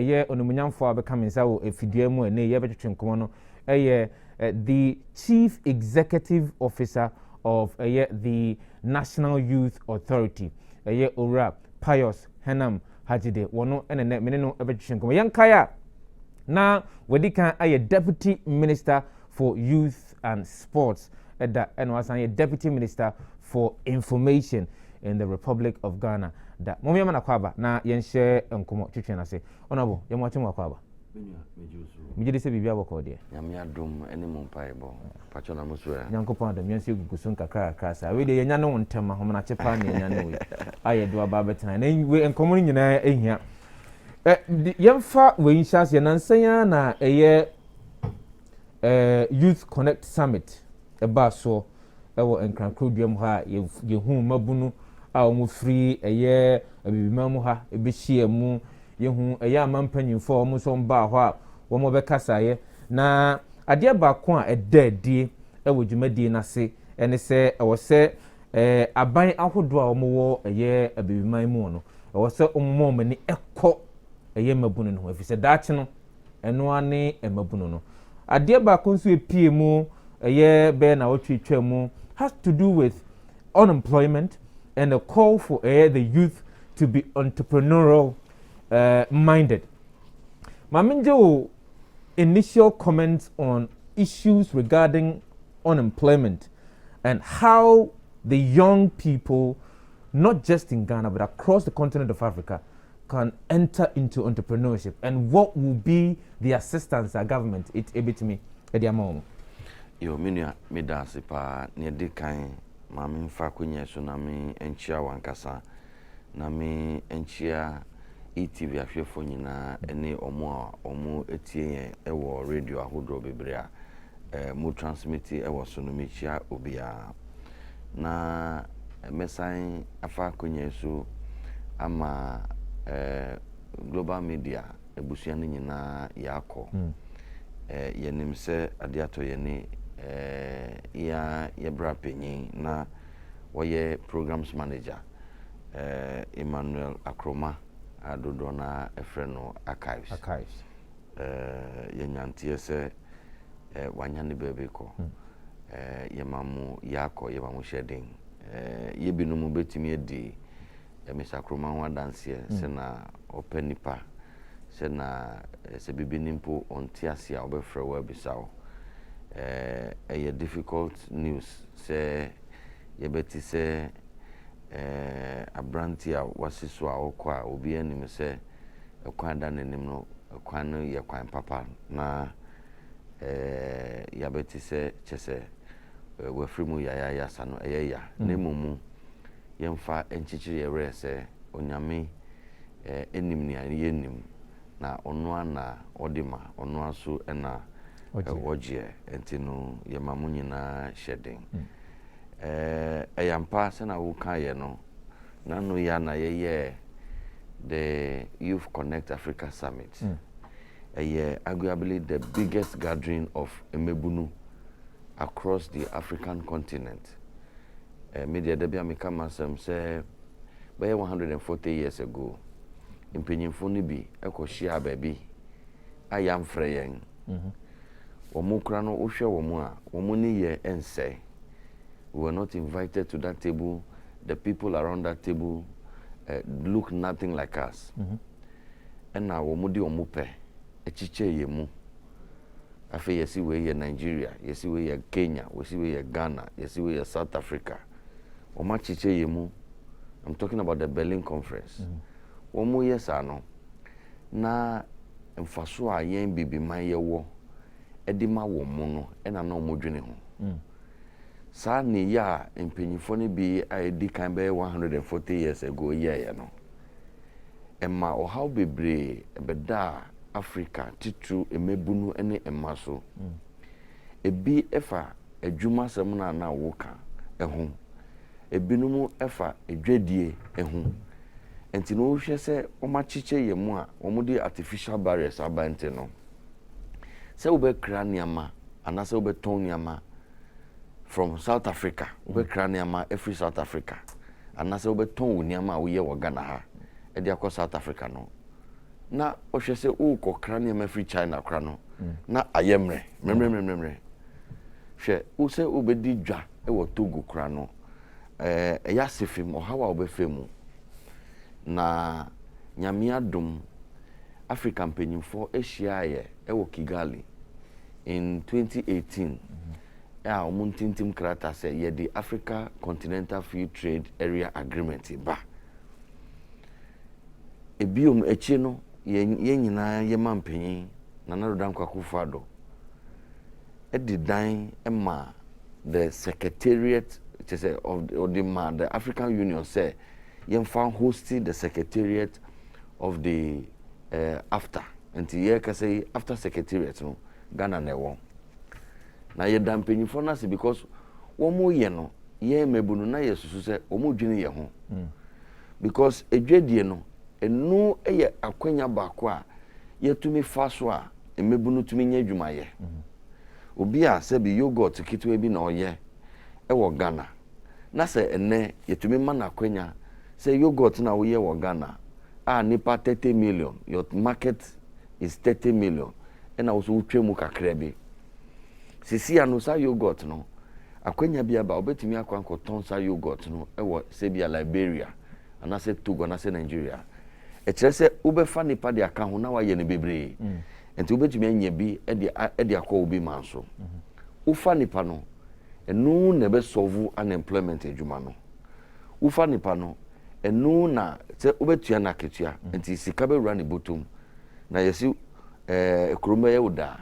ye onomunyamfo abeka mensa wo efidie mu ene ye betwetwe nkomo no the Chief Executive Officer of the National Youth Authority Ora Pius Enam Hadzide wono ene mene no betwetwe nkomo yankaya na wedika Deputy Minister for Youth and Sports and was a Deputy Minister for Information in the Republic of Ghana. That Mommy Manakwaba, na Yenshare and Komo Chichen. I say, Honorable, you're watching Wakwaba. Me just say, Bibia Wako, dear. Yamia Dum, any Mumpaibo, Pachona Muswell. Yanko Pond, the Yancy Gusunka Casa. I really know on Tema, Homana Chapani, and I do a barbetan. Anyway, and coming in here. Young fat when shas Yansaya na a year Youth Connect Summit, a basso, our and Crancrudium ha, you whom Mabunu. Mu free a year a bibimamu ha e be hia mu ye hu a ya mampanyin fo mu so mba ho a wo mo be kasaye na ade ba ko a edadie e wo dwumadi na se ene se e wo se aban ahodo a wo wo a ye a bibiman mu no e wo se ommo mani ekọ e ye mabunu no afise daache no eno ane e mabunu no ade ba ko nso epie mu e ye be na wo twetwa mu has to do with unemployment and a call for the youth to be entrepreneurial minded. Maminjo, initial comments on issues regarding unemployment and how the young people, not just in Ghana but across the continent of Africa, can enter into entrepreneurship, and what will be the assistance our government it able to me at the amount. Yo, minya midasipa nedekan. Mami mfa kwenye so na mi enchia wankasa na mi enchia ETV ahwefo nyina ene omo etie ewo radio ahodro bebre a mo transmit ewo so no mechia obia na mesan afa kwenye so ama global media ebusia ne nyina yakọ yenim se ade ato yene ya yebra penyin na woye programs manager Emmanuel Akroma adodo na efreno archives yenyantie se wanyane bebe ko yemamu yakọ yemamu shedding yebinum betimi edi Mr. Akroma ho danse se na openipa se na se bibinimpo ontiasia obefre wa bisawo a difficult news say yebeti say abrantia wasiso a okwa obi anim say ekwan da nanim no ekwan no ye kwan papa na yabeti say chese wafrimu ya sano eya nemumu yemfa enchichiri ere say onyame enim ni yenim na ono na odima ono aso na oje entino yemamu nyina shedding eyampa se na wo kan ye no na no ya na ye the Youth Connect Africa Summit arguably the biggest gathering of emebunu across the African continent. Media debia me kama sem say by 140 years ago impenyimfo ni bi ekohia baabi ayam freyen Omukra no uhwe womu a womu ni ye ense. We were not invited to that table. The people around that table look nothing like us. And now womu di omupe echiche yemu. Afi yesi we ye Nigeria, yesi we ye Kenya, yesi we ye Ghana, yesi we ye South Africa. Oma chiche yemu. I'm talking about the Berlin Conference. Womu yesa no na mfaso a yen bibiman ye wo edima wo mu no ena na omodwene ho sa ne ya empenyifo ne bi a edi kan be 140 years ago ye no emma o how bebre ebeda Africa titu emebunu ene emaso ebi efa adwuma sem na woka eho ebinumu efa edwadie eho enti no hwe se o ma chiche yemu a omudi artificial barriers abante no se ube kraniama anase ube toniama from South Africa ube kraniama every South Africa anase ube ton uniama uye wa Ghana ha edi akọ South Africa no na ohwe se o kokra ne ma free China kra no na ayemre memre hwe o se obedi dwa e wo Togo kra no ya sefim ohawa obefemu na nyame adom African penyimfo ehia ye e wo Kigali in 2018 ya omuntintim krata se ye the Africa Continental Free Trade Area Agreement ba ebiom echi no ye nyina ye mampanyin na Narodan Kwakufado edi dan ema the secretariat of the African Union say ye fan hosting the secretariat of the after until ye ka say after secretariat no Ghana na won na ye dan penyimfo na se because wo mo ye no ye mebunu na ye susu se o mo dwene ye ho because edwadie no enu eye akwanya baako a yetumi fa so a emebunu tumi nya adwuma ye obi a se bi yogurt kitwe bi na oye e wo Ghana na se ene yetumi ma na akwanya se yogurt na wo ye wo Ghana a nipa 30 million your market is 30 million and also utwemu kakra bi sisi anu sa yogurt no akwanya bia ba obetumi akwanko ton sa yogurt no e wo se bia Liberia anase Togo anase Nigeria e kire se ubefa nipa de aka ho na wa ye ne bebre enti obetumi anya bi e de akọ obi manso ufa nipa no enu na be solve unemployment adwuma no ufa nipa no enu na se obetua na ketua enti sika be run bottom na yesi ekroma ye uda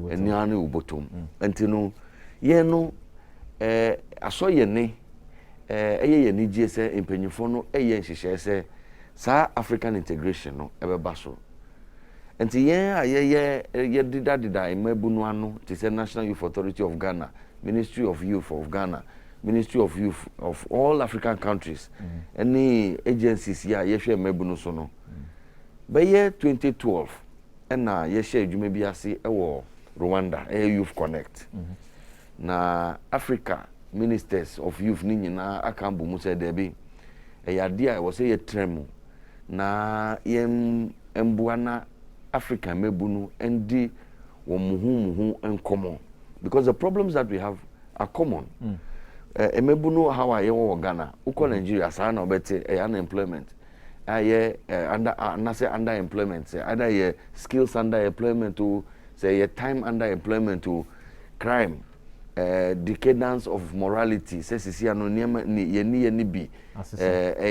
eni ane ubotom enti no ye no aso ye ne eye ye ni gie se empenyifo no eye nhihye se sa African integration no ebeba so enti ye dida emabunu ano ti se National Youth Authority of Ghana, Ministry of Youth of Ghana, Ministry of Youth of all African countries any agencies ya ye hwe emabunu so no by year 2012 na ye share adwuma bi ase e wo Rwanda Youth Connect na Africa Ministers of Youth ni nyina akambo mu se debi yade a wo se ye tremu na ye embuana Africa mebunu endi wo muhu enkomo because the problems that we have are common emebunu how ye wo Ghana uko Nigeria sa na obete unemployment under employment say either ye skills under employment to say ye time under employment to crime decadence of morality say sisi anoniema ni ye ni bi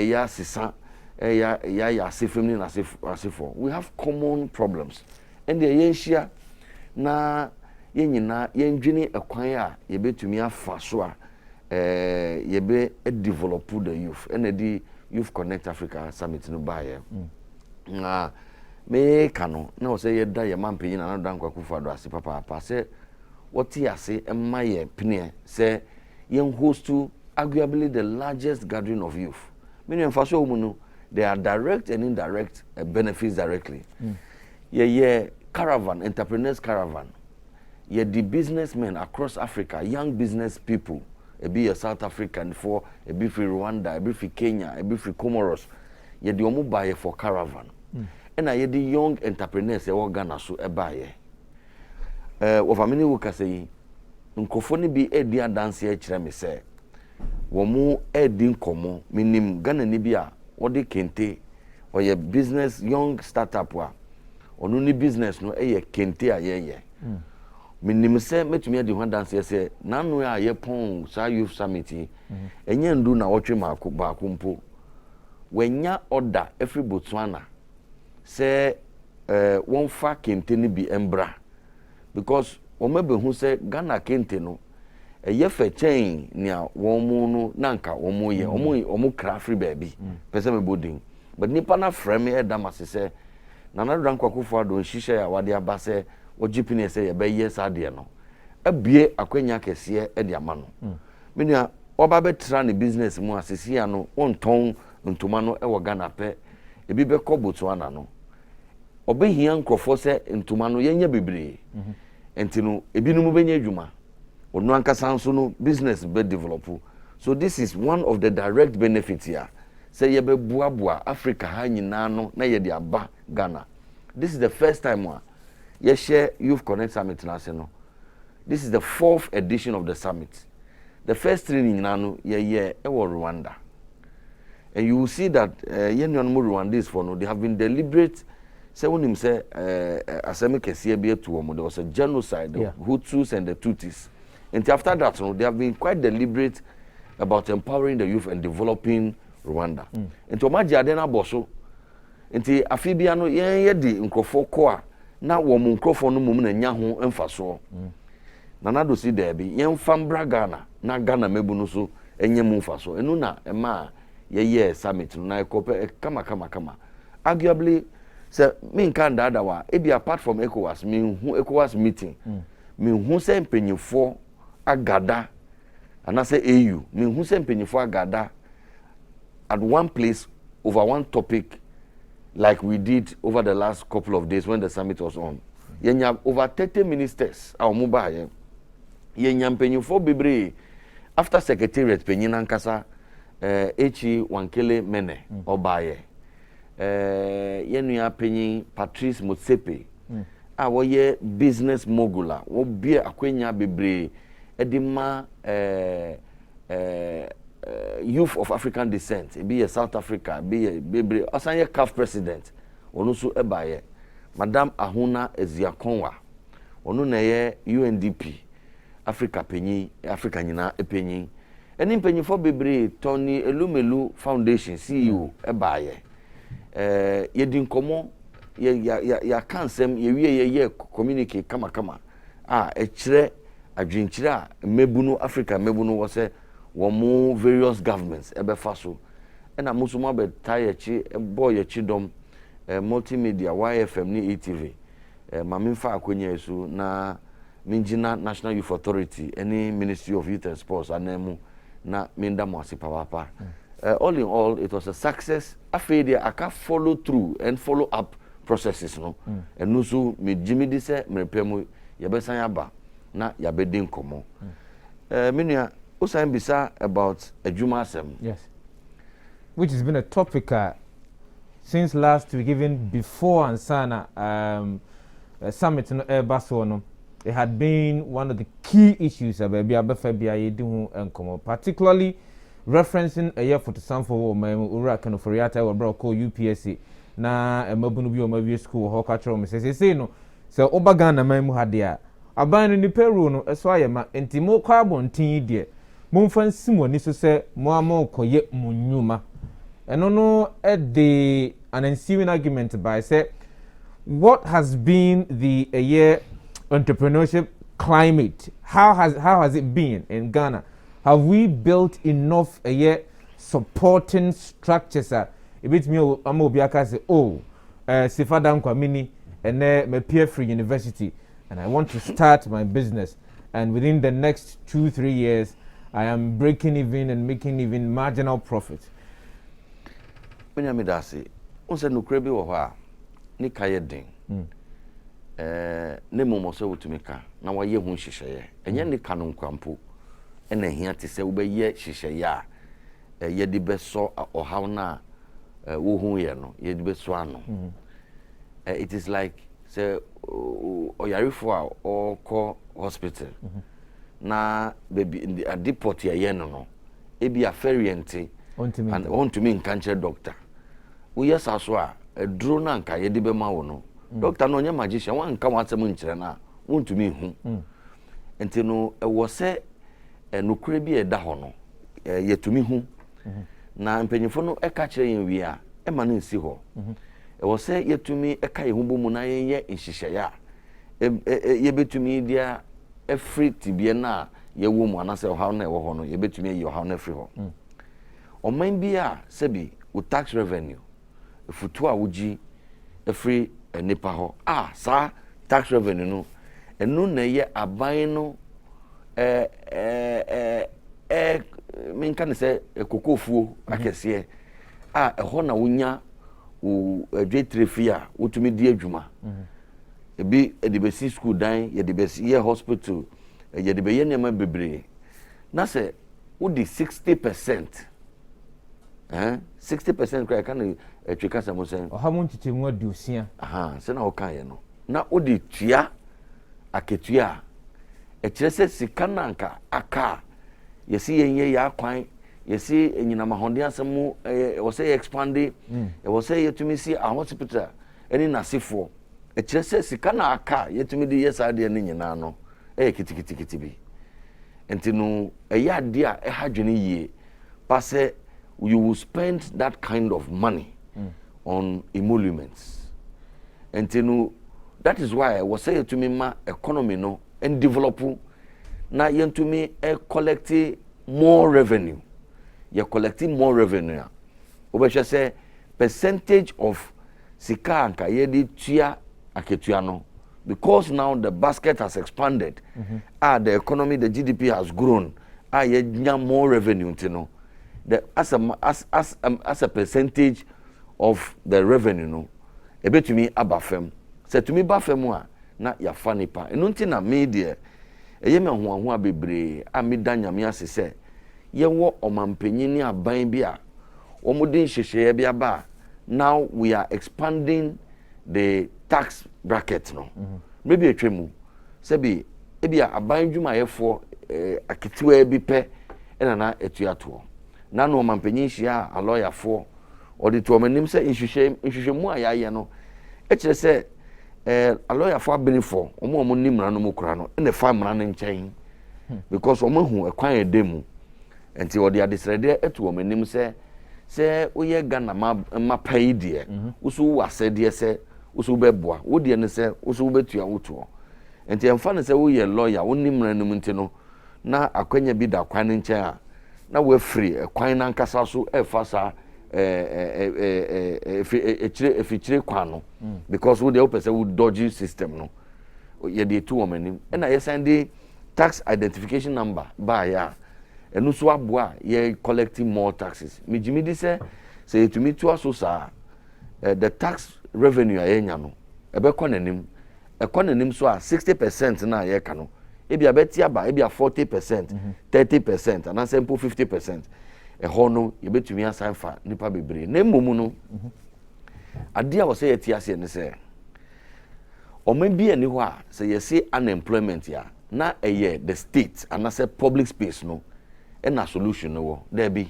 ya sisa ya sefem ni na sefo we have common problems and the yenhia na yenyina yendwene ekwan a ye betumi afa so a ye be develop the youth and the Youth Connect Africa Summit no baye na me kano na o say ye da ye mampanyin na Narodan Kwakufado ase papa say what he ase emma ye pene say ye host to arguably the largest gathering of youth many emfaso mu no there are direct and indirect benefits directly ye caravan entrepreneurs caravan ye the businessmen across Africa young business people be a South African for a be free Rwanda, a be free Kenya, a be free Comoros. Ye di omu buy for caravan. And I the young entrepreneurs e Ghana so e buy. Of many wo ka say nkofo ni bi e dia dance e kire me say wo mu e di nkomo minim Ghana ni bi a wo de kente or ye business young startup wa onu ni business no e ye kente a ye minim se metumi adi ho dance se nanu a ye pon sa youth summit enye ndu na wotwe maako mpo wenya order every Botswana se won fa kente ni bi embra because o mebe hu se Ghana kente no ye fe chain ni a won mu no nanka won mu ye omo kra free baby pese me bodin but nipa na frame e da masese na Narodan Kwakufado nhihye ya wade abase ojipine say ye be yes ade no abie akwanya kese e de ama no menua oba betra ne business mu asisi ya no onton ntoma no e wo Ghana pe ebi be kọ Botswana no obehia nkrofo se ntoma no yenya bebre enti no ebi no mu benya adwuma onu ankasa nso no business be develop so this is one of the direct benefits here say ye be buabua Africa ha nyina no na ye de aba Ghana this is the first time you share Youth Connect Summit national. This is the 4th edition of the summit. The first training nanu ye Rwanda. And you will see that Rwandese for no, they have been deliberate. Say when him say asemi kesiye be to there was a genocide, the Hutus and the Tutsis. And after that, they have been quite deliberate about empowering the youth and developing Rwanda. And to imagine adena boso. Nti afibia no ye di nkrofo ko a na wo mu nkrofo no mum na nya ho emfaso na na do si there bi ye mfam Ghana na Ghana mebu no so enye mu mfaso enu na ema ye summit no na ekope kama arguably say me nkan da wa e be apart from ECOWAS me hu ECOWAS meeting me hu say mpenyifo agada and say AU me hu say mpenyifo agada at one place over one topic like we did over the last couple of days when the summit was on. Yenya over 30 ministers our mobile. Yenya mpenyufo bebre after secretariat penyina nkasa Echi Wankele Mene obaye. Yenua penyin Patrice Motsepe a woye business mogula wo bie akwenya bebre edima youth of African descent, be a South Africa, be a baby, Osanye CAF president, Onusu Ebaye, Madame Ahuna Eziakonwa, Onu neye UNDP, Africa Penny, Africa Nina Epenny, and in Penny for Bebre, Tony Elumelu Foundation, CEO Ebaye, Yedin Komo, ya cansem, ye communicate, kama, a chre, a drinchira, Mebuno Africa, Mebuno was a womu various governments ebe faso ena musuma be tie chi boy chidom multimedia YFM ni ETV mamimfa akonya esu na minjina National Youth Authority any Ministry of Youth and Sports anemu na minda mwasi papa all in all it was a success afedia aka follow through and follow up processes no enusu me jimi di se mrepemu yabesan yaba na yabedin komo menua Usain Bisa about Ejumasem. Yes. Which has been a topic since last week, even before Ansana summit in Barcelona. It had been one of the key issues particularly referencing a year for the Sanford Ura Kanoforiata or Broko UPSC. Na Mabunubi or Mavia School, Hokatro, say no. So Obagana Memu Hadia. Abandon the Peru, no, as why ma intimo carbon tin dear. Mumfan Simo niso se moamo koye munyuma. And no the an ensuing argument by say what has been the year entrepreneurship climate? How has it been in Ghana? Have we built enough supporting structures? A bit me amobiaka say Sifadam Kwamini and me peer free university and I want to start my business and within the next 2-3 years I am breaking even and making even marginal profit. When you say, "Once no krebi woha, ni kaye den." Ne momo se wotumika na waye hu hyehyeye. Enye ne kanon kwampo. Ena hia te se wo be ye hyehyeye a ye de be so ohaw na wo hu ye no, ye de be so ano. It is like say oyarefo a or call hospital. Na baby in the depot ye no ebi a ferriente and want to me cancer doctor we yes aso a duro na nka ye de be ma wo no doctor no nya magician wan nka wansem nkyere na want to me hu enti no e wo se nokure bi e da ho no ye to me hu na mpanyifo no e ka kire yen wi a e ma no nsi ho e wo se ye to me e ka ye hu bomu na ye nhyehyeye a ye betumi dia every tibie na ye wo mu anase o ha na e wo ho no ye betumi ye o ha na free ho o man bia sebi o tax revenue futu a woji every nipa ho sa tax revenue no enu na ye aban no men kan se kokofuo akese ho na wonya o adwetre a wotumi di adwuma ebi edibesi school dan yedibesi ye hospital yedibe ye nema bebre na se wo di 60% 60% cry can tweka samo sen o ha mo ntete mu adusia se na o kan ye no na o di tua aketua e kire se sika nanka aka yesi yenye ya kwan yesi enyina mahonde asemu o se expand e o se yetumi si a hospital eni nasefo e kire se sika na aka yetumi di yesa de ni nyina no kitikiti bi enti no ya de a hadwene yie passe you will spend that kind of money on emoluments. And that is why I was saying to me, ma economy no and develop na yen to me collecting more revenue. You're collecting more revenue. Obesha say percentage of sika anka yedi tia aketuano because now the basket has expanded. The economy, the GDP has grown. Yenya more revenue, you know. As a percentage of the revenue no e betumi abafem se tumi bafem a na ya fanipa enu nti na media eye me ho abebre amida nyame ase se ye wo omampanyin ni aban bi a omudin hyehyeye bi aba now we are expanding the tax bracket no maybe etwemu se bi e bi aban dwumayefo akitiwa bi pe na etuato na no omampanyin hia a lawyer for odi to manim se nhwehwemu ayaye no e kire se a lawyer for benefo omo nimra no mukura no e fa mra no nchen because omo hu ekwan edemu enti odi adesrede eto manim se oye Ghana ma pai de usu wasede se usu beboa wodi ne se usu betua woto enti emfa ne se wo ye lawyer wo nimra no mti no na akwanya bi da kwan nchen a na we free kwan na nkasa so efasa efichire kwano because we dey open say we dodgy system no ye dey two women and na yes and the tax identification number ba ya enu so aboa ye collecting more taxes mijimidi say to me to aso sa the tax revenue ayenya no ebe konanim so a 60% na ye ka no ebi abeti aba ebi 40%, 30% and sample 50%. Ho no ye betumi asan fa nipa bebre na mmomu no ade a wo say yeti ase ne say o ma bi ani ho a say ye say unemployment ya na eye the state and say public space no na solution no there be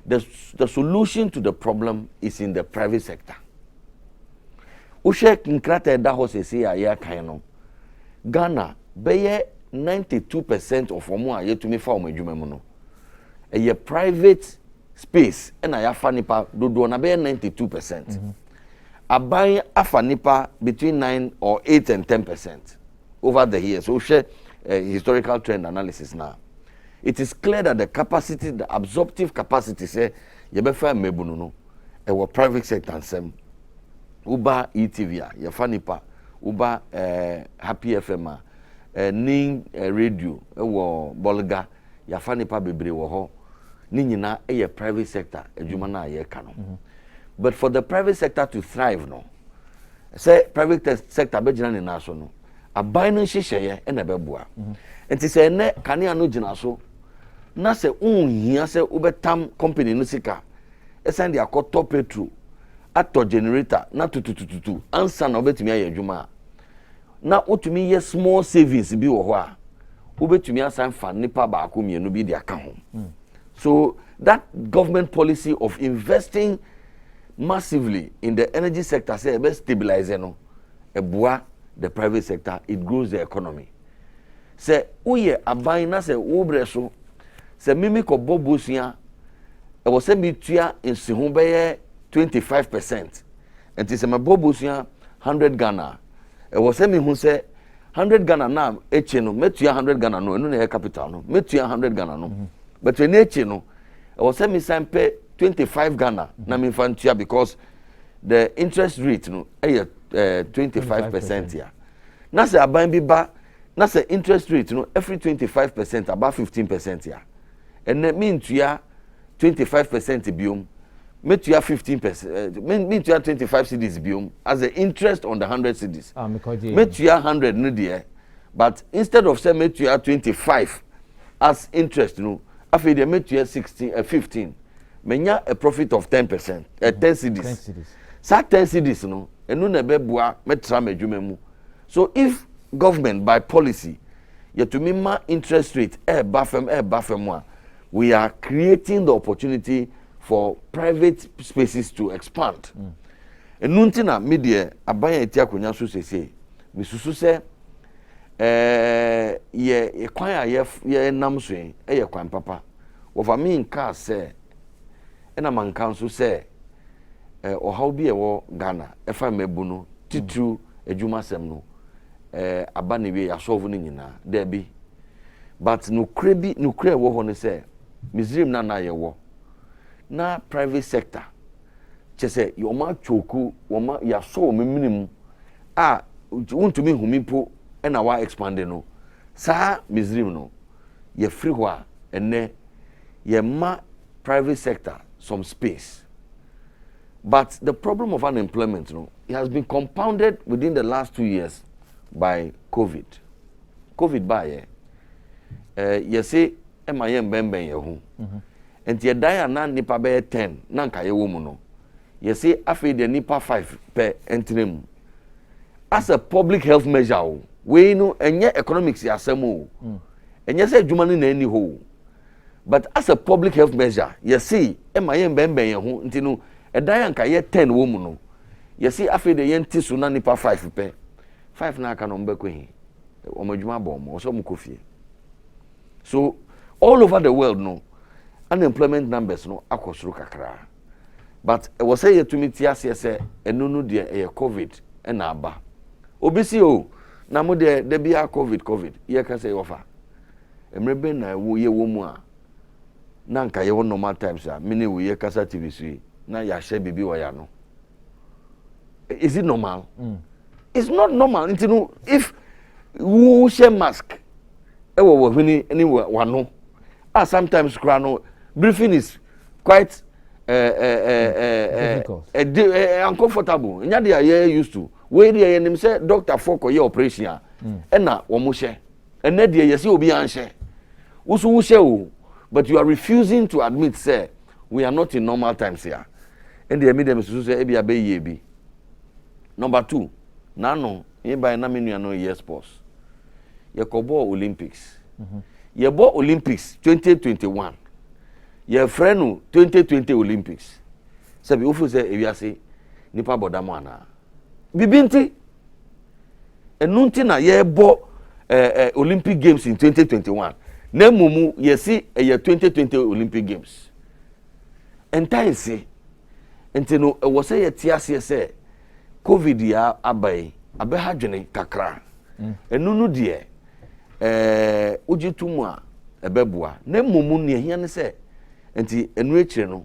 the solution to the problem is in the private sector. O shek nkrata da ho say ya kan no Ghana beye 92% of omo a yetumi fa omo adwuma mu no a private space and I afa nipa dodo na be 92%. Aban afa nipa between 9 or 8 and 10% over the years. So share historical trend analysis now. It is clear that the capacity, the absorptive capacity say ye be fa mebunu no e private sector ansem. Uba ETV ye fa nipa uba Happy FM ning radio e Bolga ya fa nipa bebre wo ho ni nyina e private sector adwuma na ye ka no but for the private sector to thrive no say private sector be gina ni na so no aban no hyehyeye e na beboa enti say ne kanea no gina so na say unhia say ubetam company no sika e send dia koto petrol ato generator na tutututu ansa na obetumi aye adwuma na otumi ye small savings bi wo ho a ubetumi asan fa nipa ba ko mienu bi di aka ho. So that government policy of investing massively in the energy sector say be stabilize no eboa the private sector, it grows the economy. Say uye aban na say ubre so say mimi ko bobosia e wo say mi tua nsihu be 25%. And say my bobosia 100 Ghana e wo say mi hu say 100 Ghana na eche no metua 100 Ghana no enu na capital no metua 100 Ghana no but when eche no I was say me sign pay 25 Ghana na me fantia because the interest rate no 25% ya na say aban bi ba na say interest rate no every 25% about 15% ya and me ntua 25% biom metua 15% metua 25 cedis biom as the interest on the 100 cedis metua 100 no there but instead of say metua 25 as interest no after the metua 15 menya a profit of 10%, 10 cedis. 10 cedis. Sa 10 cedis no, enu na beboa metra madwuma mu. So if government by policy, yet to me ma interest rate, bafem, we are creating the opportunity for private spaces to expand. Enu nti na media abaya etia konya so sese. Misusu se ye kwan a ye nam so ye kwan papa. Wo fa me nka se Enam nka so se ohaw bi ewo Ghana efa mebu no titru adwuma sem no aba ne we yasolve no nyina there be, but no kre wo ho ne se Misrim na ye wo na private sector chese yo ma choku wo ma yaso meminim a untumi humipo na wa expand no sa Misrim no ye free ho a ene ye ma private sector some space. But the problem of unemployment, it has been compounded within the last 2 years by COVID. COVID by you say, "Emayem bemben yehu," and the dia na nipa be 10 na nka ye womu no. You say afi the nipa 5 per entrim. As a public health measure, we know enye economics ya asemo. Enye say adwuma ni na ani ho. But as a public health measure, you see emayem bemben yehu ntinu edan anka ye 10 wo mu no. You see afi de yenti so na nipa 5 pe. 5 na aka no mbekọ hi. Omadwuma bom, so mu kofie. So all over the world no unemployment numbers no akosoro kakra. But we say ye to me tiase say enu no de e COVID na aba. Obisi o na mo de bia COVID ye ka say ofa. Emrebe na wo ye wo mu a na nka ye wo normal times a mini wo ye kasa TV sui na ya hye bibi wo ya no. Is it normal? It's not normal. If we share mask, sometimes briefing is quite uncomfortable. They are used to. Where they say doctor for your operation, and now one share, and then you see obi answer. But you are refusing to admit, say, we are not in normal times here. And the medium to say, "Ebi Number 2, nano ye by na menu no year sports. Ye kobo Olympics. Ye bo Olympics 2021. Ye friend 2020 Olympics. Sabi ofu say ewiase nipa bodamo ana. Bibinti enunti na ye bo Olympic Games in 2021. Na mumu ye si ye 2020 Olympic Games. Entire say entino e wo say ye tiase say COVID ya abai abeha dwene kakra enu no de ojitum a ebeboa na momu ne hia ne se enti enu ekire no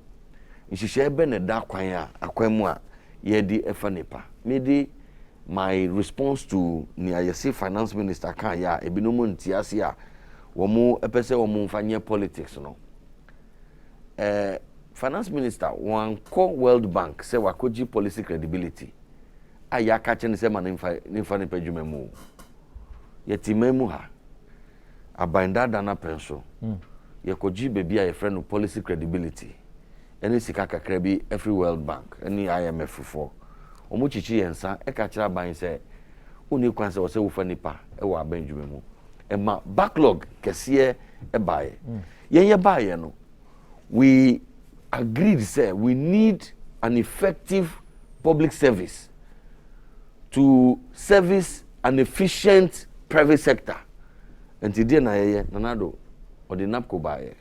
nhihye ebe ne da kwan a akwan mu a ye di efa nipa me di my response to ni ayese finance minister kan ya ebinom ntiase a wo mu epese wo mu mfanye politics no finance minister wan call World Bank say wakoji policy credibility aya ka che ne se ma nimfa ne padwuma mu yetimemu ha abanda dana penso yekoji bebi a ye friend policy credibility any sika kakra bi every World Bank any IMF for omo chichi yensa e ka kira ban se uni kwan se wo se wo fa nipa e wo abanjuma mu e ma backlog kese e bae ye bae no we agreed say we need an effective public service to service an efficient private sector. And today na ye nanado or the NAPCO bae.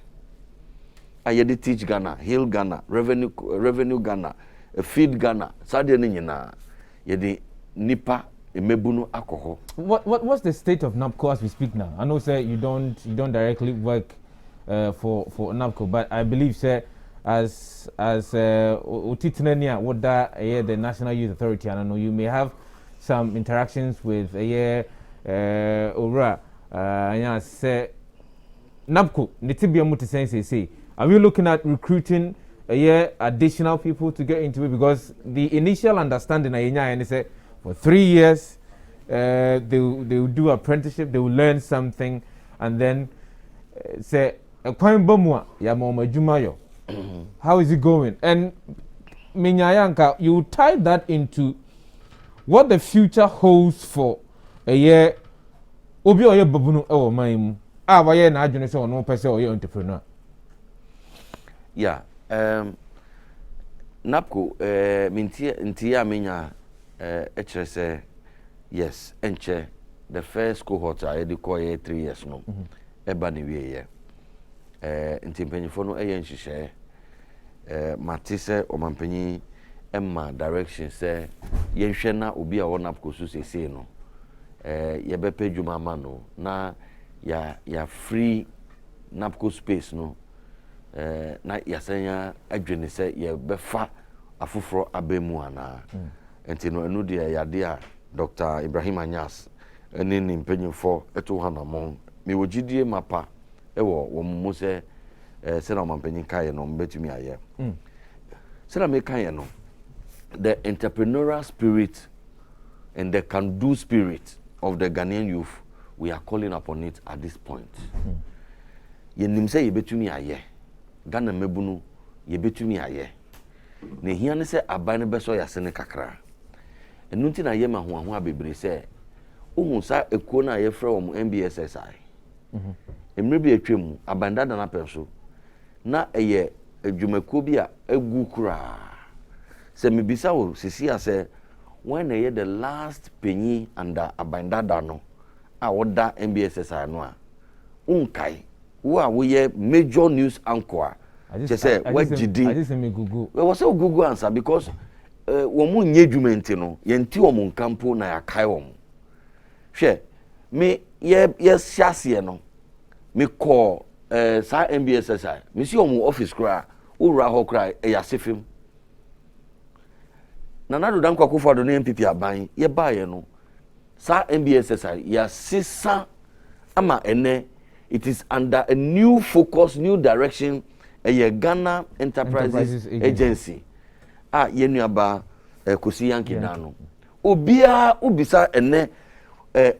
Ayedi teach Ghana, heal Ghana, revenue Ghana, feed Ghana. Sade ni nyina yedi nipa emebunu alcohol. What's the state of NAPCO as we speak now? I know say you don't directly work for NAPCO, but I believe say as Otitnenia what that the National Youth Authority, and I know you may have some interactions with Ora say NAPCO nitibia muti say are we looking at recruiting additional people to get into it? Because the initial understanding and say for 3 years they will do apprenticeship, they will learn something, and then say a coin bomwa ya mama jumayo How is it going? And Minyayanka, you tie that into what the future holds for a year. Obi oye babunu ewo man mu. Ah, waye na adwene se ono pese oye entrepreneur. Yeah. Napco mintia menya ekere say yes, enche the first cohort I dey call 3 years no. Eba ne wie ye. Ntimpanyifo no eye nhihye matise omampanyi emma direction say yenhwe na obi a wonapco so sese no ye bepe dwuma ma no na ya free napco space no na yasanya adwene say ye befa afoforo abemu ana enti no enu de yade a Dr. Ibrahim Anyas eni ni mpanyimfo eto hanamon me wogidie mapa ewo wo mu se sena omampanyi kaye no mbetumi aye sena me kaye no the entrepreneurial spirit and the can-do spirit of the Ghanaian youth, we are calling upon it at this point. Yenim say yebetumi aye. Ghana mebunu yebetumi aye. Ne hia ne say aban ne beso yase ne kakra. Enu nti na ye ma ho abebre say ohun sa ekuo na ye frɛ wo MBSSI. Emre bi atwam abanda da na penso. Na eye adwumakuo bi a egu kura. Se mebisa wo sisi ase when they the last penny under abandada no a woda MBSSI no a unkai wo a wo ye major news anchor just say what gidi I just me Google we was Google answer because wo mu nye dwumenti no ye nti wo mu campo na ya kai wo hwe me ye siase no me call sa MBSSI me si wo mu office kra wo ra ho kra e ya sefim na nado dan kwa kufado ne MPP aban ye baaye no sa MBSSI ya sisa ama ene it is under a new focus new direction a Ghana Enterprises Agency ye nuaba Kosi Yankee dano obia obisa ene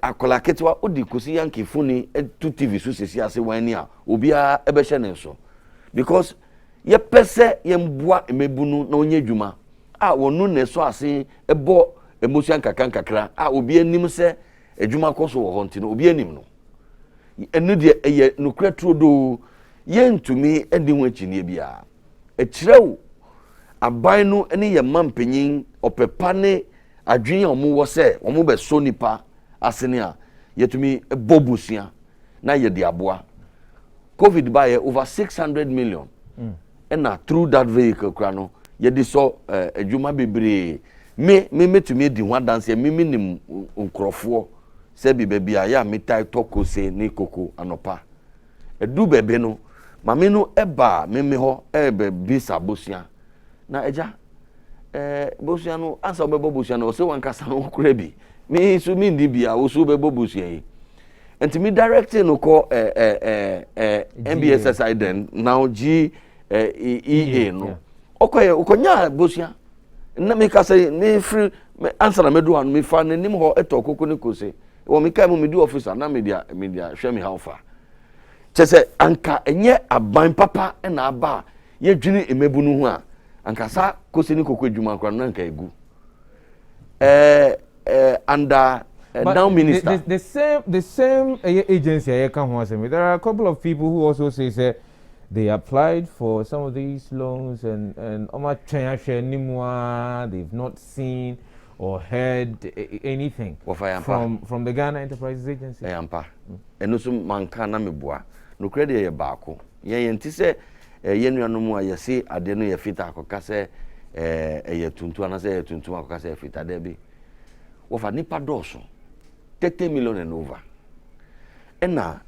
akola ketwa odi Kosi Yankee funi to TV so sesi ase wan a obia ebehye ne so because ye pese ye mboa emebunu na onye dwuma wonu ne so ase ebo emotion kakra obi anim se adwuma koso wo honti no obi anim no enu de eye nokra trodo ye ntumi edi ho akini bia ekirew aban no ene ye mampanyin opepa ne adwen a omo wo se omo be so nipa asene a yetumi bobusia na ye de aboa covid buy over 600 million na through that vehicle kra no yedi so adwuma bebre me metumi di ho dance me nim nkrofo se bi bebia ya metai tokose ni koko anopa edu bebe no mame no eba me ho ebe bisa bosia na eja bosia no ansa obebo bosia no se wankasa no kura bi me su mi ndi bia wo su obebo bosia yi enti me directing no ko MBSSI then now GEA no okoye ukonya bosia na me ka say me free answer na me do an me fa nim ho etokoko ne kose wo me kai mo me do officer na media hwe me how far chese anka enye aban papa na aba ye dwini emebunu ho a anka sa kose ne kokko adwuma kra na anka egu under now minister the same agency I can ho say there are a couple of people who also say they applied for some of these loans and they've not seen or heard anything from the Ghana Enterprises Agency. Ampa. Eno so manka na meboa. No credit ye baako. Ye nti se ye nuanu mu ayese ade no ye fita akoka se ye tuntu ana se ye tuntu akoka se fita de bi. Wo fa nipa doso 30 million and over. Ena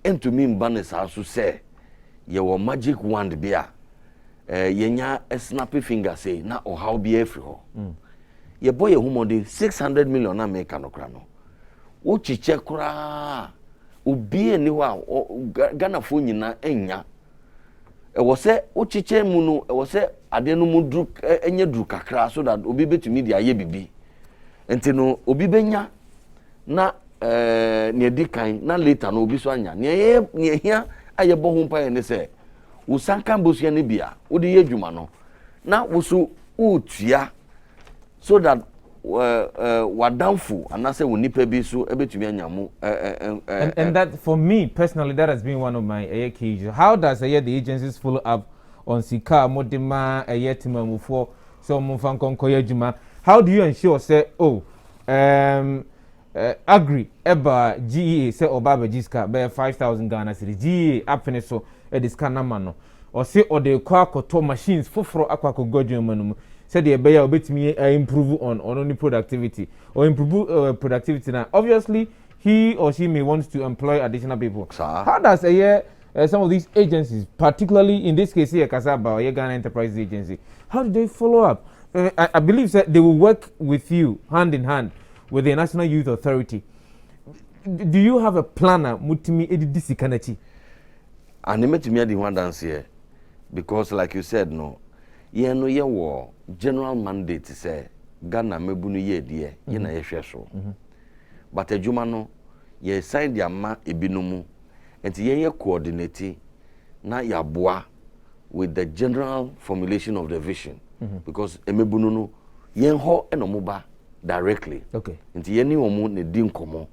entumi mbane sa so se ye wo magic wand bia yenya a snappy finger say na o how be every ho ye boy humode 600 million na make no kra no wo chiche kra obi ani ho a Ghana fo nyina enya wo se wo chiche mu no wo se ade no mu dru enye dru kakra so that obi betumi dia ye bibi enti no obi benya na ne edikan na later no obi so anya ne hia aye bo ho pa ne se usanka bosia ne bia wo de ye dwuma no na wo so utua so that wadamfo anase wo nipa bi so ebetumi anyamu and that for me personally that has been one of my key issues. How does the agencies follow up on sika modema timamufo so mumfa nkonkoye adwuma? How do you ensure say agree eba GEA say obaba jiska be 5,000 Ghana cedi GEA apene so ediska na mano or say or the kwakoto machines foforo akwako godwuma no said the beya obetimi improve on only productivity or improve productivity now obviously he or she may want to employ additional people. How does some of these agencies, particularly in this case here Kasaba or Ghana Enterprise Agency, how do they follow up? I believe that they will work with you hand in hand with the National Youth Authority. Do you have a planner mutimi edisi kanachi? And me the one dance here because like you said no ye no ye wo general mandate say Ghana mebunu ye die ye na ye hwe so but adwuma no ye sign dia ma ebinumu enti ye coordinate na ya boa with the general formulation of the vision because emebunu no ye ho enomuba directly. Okay. Enti ye ni omu ne di nkomo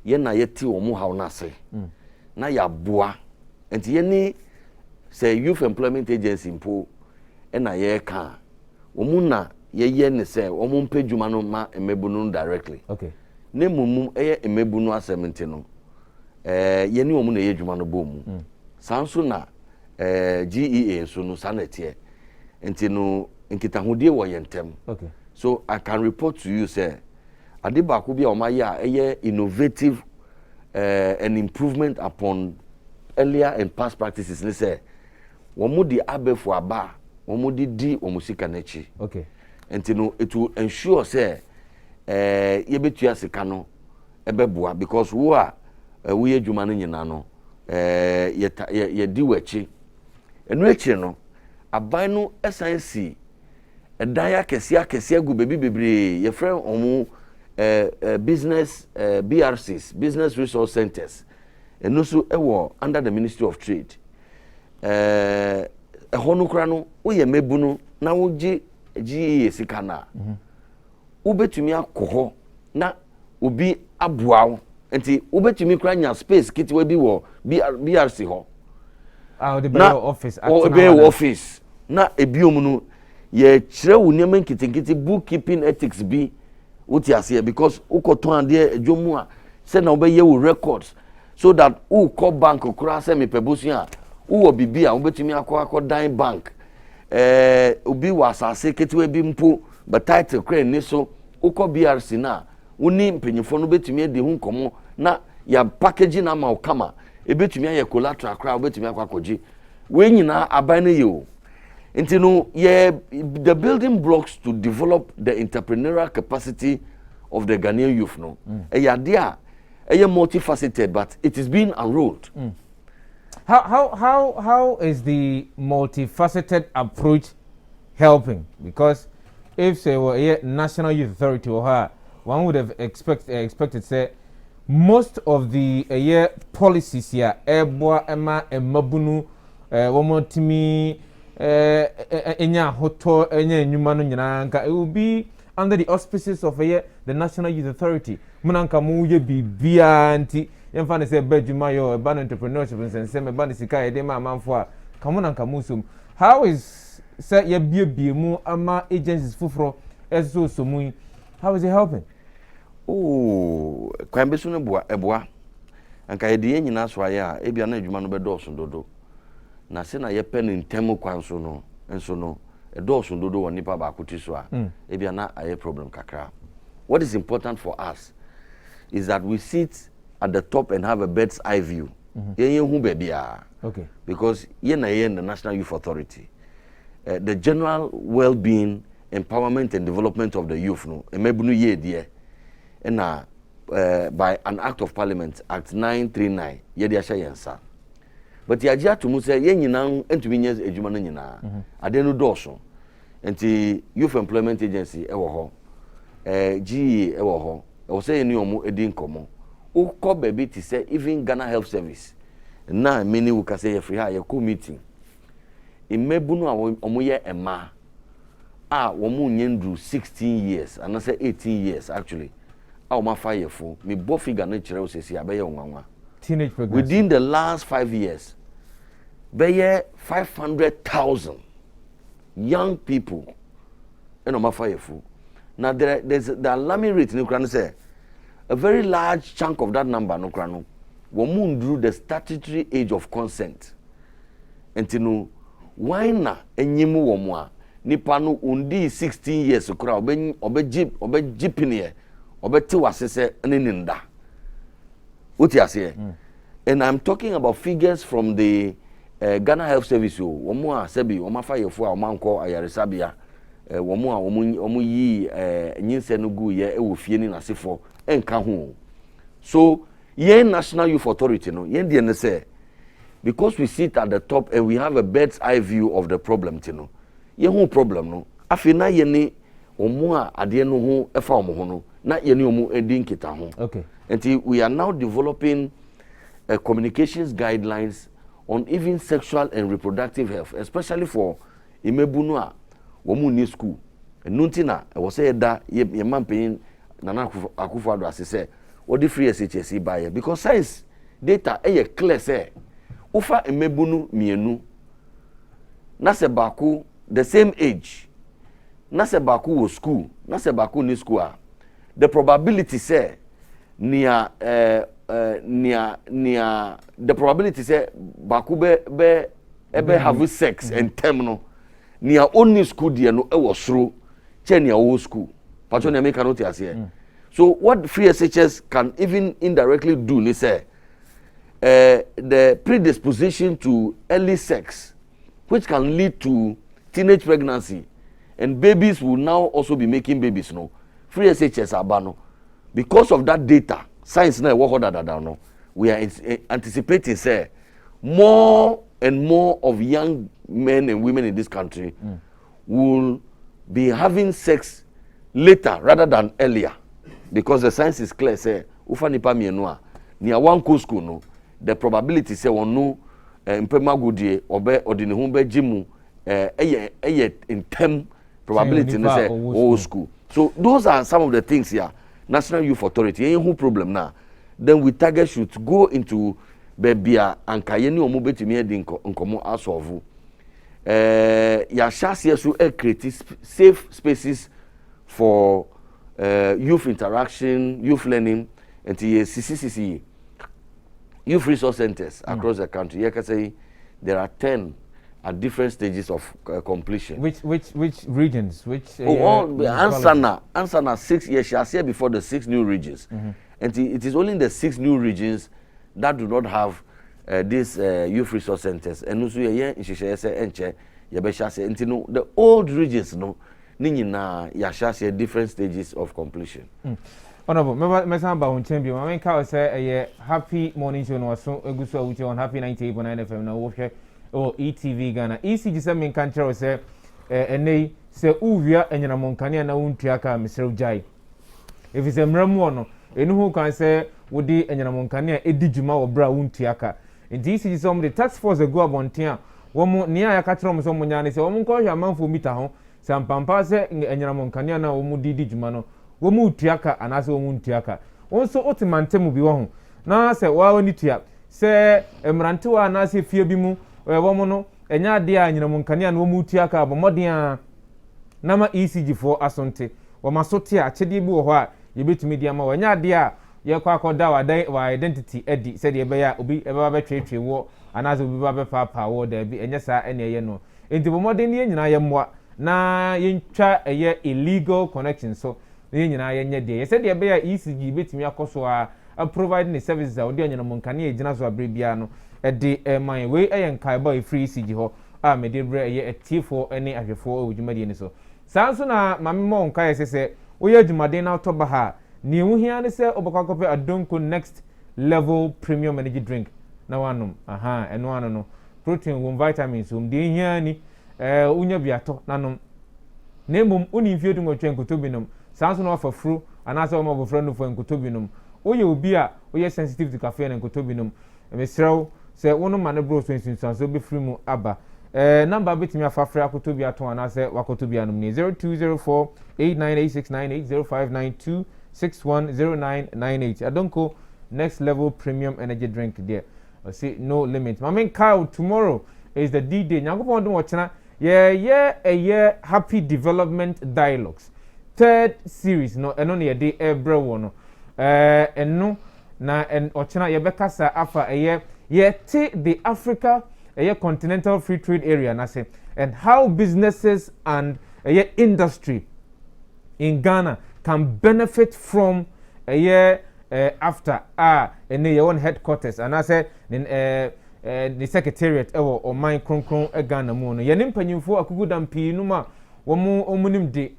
ye na ye ti omu ha na se na ya boa enti ye ni say youth employment agency mpo na ye ka omu na ye ne say omu mpe dwuma no ma emebunu directly. Okay. Ne mumum emebunu asementi no ye ni omu na ye dwuma no bomu sanso na GEA so no sanete enti no nkitahudie wo yentem. Okay. So I can report to you say adiba ko bia o ma ye innovative and improvement upon earlier and past practices ni say wo mu di abefu aba wo mu di wo musika na chi. Okay. Enti no it will ensure say ye betua sika no ebeboa because wo a wo ye dwuma no nyina no ye di wachi enu echi no aban no essence edaya kese gu bebi bebre ye friend omu business BRCs business resource centers enu so ewo under the Ministry of Trade ehonu kra no wo ye mebunu na wo gi sika na ubetumi akoho na obi aboawo enti ubetumi kra nya space kiti we bi wo BRC ho the Bureau office office na ebiom no ye kire wo niam nkitinkiti bookkeeping ethics bi wuti ase because ukoton ade adwomu a se na obeye wo records so that u call bank kura se me pebusu a wo bibi a ubetumi akọ dan bank obi wasase ketiwe bi mpo but title crane ni so ukọ BRC na woni mpenyifo no betumi ade hu nkomo na ya package na ma okama ebetumi aye collateral kra obetumi akwakoji we nyina aban na ye nti no the building blocks to develop the entrepreneurial capacity of the Ghanaian youth no multifaceted but it is being unrolled. How is the multifaceted approach helping? Because if say a National Youth Authority or her, one would have expected say most of the policies here emabunu womotimi enya hoto enya nyuma no nyina nka it will be under the auspices of the National Youth Authority munanka mu ye bibia anti yemfa ne say bedwuma yo eba no entrepreneurship nsense me ba ne sika ye de ma amanfo a kamunanka musum. How is say ye bie mu ama agencies fufuro eso somu? How is it helping? Oh, kwambe so no eboa anka ye de nyina so aya e bia na adwuma no bedoso dodo na se na ye pen ntemu kwanso no enso no edoso dodo woni pa ba akuti so a e bia na aye problem kakra. What is important for us is that we sit at the top and have a bird's eye view. Ye hu bebia. Okay. Because ye na ye the National Youth Authority. The general well-being, empowerment and development of the youth no emebunu ye die na by an act of parliament act 939 ye dia sha yensa. But ye agya to mu say ye nyina entumi nya adwuma no nyina ade no dɔɔso enti youth employment agency ewo ho GE ewo ho o say ni omu edi nkomo ukọ baby ti say even Ghana Health Service na many will say free ha ye co meeting imebunu a omoye ema womu nyendru 16 years and say 18 years actually ma fire for me bo figure na kire osesi abaye onwanwa teenage pregnancy within the last 5 years baye 500,000 young people ma fire for now there's the alarming rate no kran say a very large chunk of that number no kran no womu ndru the statutory age of consent entinu why na enyimu womu a nipa no undi 16 years kura obejipine obeti wasese ninda uti ase and I'm talking about figures from the Ghana Health Service omo a sebi omo fa yefo a omo anko ayaresabia omo a omo yi nyinse no gu ye ewo fie ni nasefo enka ho so yen National Youth Authority no yen de ne say because we sit at the top and we have a bird's eye view of the problem tino ye ho problem no afi na ye ni omo a ade no ho efa omo ho no na ye ni omo edi nkita ho okay and we are now developing communications guidelines on even sexual and reproductive health especially for imebunu a omo ni school enuntina e wo say da ye mampen nana akufado asese odi free SHS buy because science data e clear say ufa imebunu mienu na se baku the same age na se baku wo school na se baku ni school the probability say nia the probability say baku be have sex and terminal nia only school dia no e wo soro che nia wo school patcho na make note here so what free SHS can even indirectly do ni say the predisposition to early sex which can lead to teenage pregnancy and babies will now also be making babies no free SHS abano because of that data science na work harder than no we are anticipating say more and more of young men and women in this country will be having sex later rather than earlier because the science is clear say ufa nipa mienu a nia one school no the probability say wonu mpema godie obe odine hu be gimu eye in term probability no say old school so those are some of the things here National Youth Authority any who problem now then we target should go into bebia ankaye ni omo betimi edi nkomo asolve ya shase so create safe spaces for youth interaction youth learning and CCCC youth resource centers across the country. You can say there are 10 at different stages of completion. Which regions? Which Ansana 6 years. I said before the 6 new regions, and it is only the 6 new regions that do not have these youth resource centers. And also the old regions no nina ya different stages of completion. Honorable, me samba on champion. I mean, Carl say a happy morning show no so eguso wuti on happy 98.9 FM na wo hwe o ETV Ghana. ECG say me kan kire say enei say uwia enyina monkane na wontua ka mesrew jai. If is emramu no, enu hu kan say wodi enyina monkane edi djuma wo bra wontua ka. Nti ECG say the task force go abonten a wo mo nia ya ka kire mo so mo nya ne say wo mo nkɔ hwe amanfo mita ho sampampa say enyina monkane na wo mo di djuma no womu tuaka anase womu tuaka wonso otimantemu bi wo ho na se wa woni tua se emrante wa anase fie bi mu wo no enya ade a nyina munkane na womu tuaka abomoden a na ma ECG fo asonte wo masote a chede bi wo ho a yebetumi di ama wo enya ade a ye kwa akoda wa identity edi se de be ya obi ebe ba twetwe wo anase obi ba be papa wo da bi enya sa ene ye no enti bomoden ne nyina ye mmoa na yentwa eye illegal connection so ye nyina ye nye de ye se de be ya ECG betimi akoso a provide the services a odi anyina monkane e gina so abre bia no e de man we e nkai boy free ECG ho a me de bre ye etifo ene ahwefo ewudwumade ni so sanso na mame mo nkai se wo ye adwumade na to ba ha ni hu hia ne se obakwakope adonko next level premium energy drink na wanom eno ano no protein wo vitamins wo de hia ni unya biato nanom nemum uni fie dungo twen kotobinom sanso no afa fru anasa mo bofra no fo nkotobinum oye obi a oye sensitive to caffeine nkotobinum mesrew se wono mane bro so insunsan so be free mu aba number betimi afafre akoto bi aton anase wakoto bi anum ni 0204898698 0592610998 Adonko next level premium energy drink there. See no limit. I mean Kyle, tomorrow is the D-Day. Nyakopon do watchna yeah happy development dialogues. Third series no eno ne de ebre wo no. Eno na en ochna ye bekasa afa te the Africa continental free trade area na say and how businesses and industry in Ghana can benefit from after and your own headquarters and I say the secretariat or mine kronkron Ghana mu no ye nimpanyimfo akugudam pii numa womu omunim de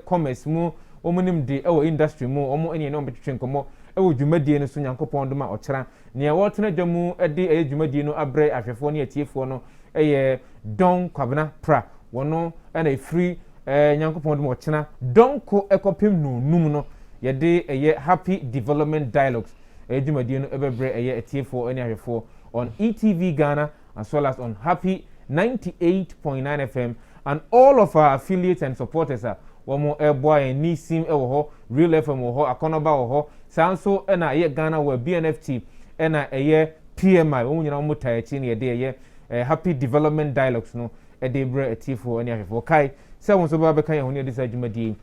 commerce mu omunim de industry mu omu ene no betwetwe nkomo dwumadie no so Nyankopɔn doma ɔkyera ne wɔtena dwamu de dwumadie no abrɛ ahwefo ne atiefo no don kwabena pra wono na free Nyankopɔn doma ɔkyena donko ekopem no num no ye de happy development dialogues dwumadie no ebebrɛ atiefo ne ahwefo on ETV Ghana as well as on Happy 98.9 FM and all of our affiliates and supporters are womo boy ni sim ho Real FM ho Akonoba ho sanso na Ghana we BNFT na PMI womo nyina mo taachi ne de happy development dialogues no de bre atifo ne ahwefo kai se won so ba be kan ho ne de sa dwumadi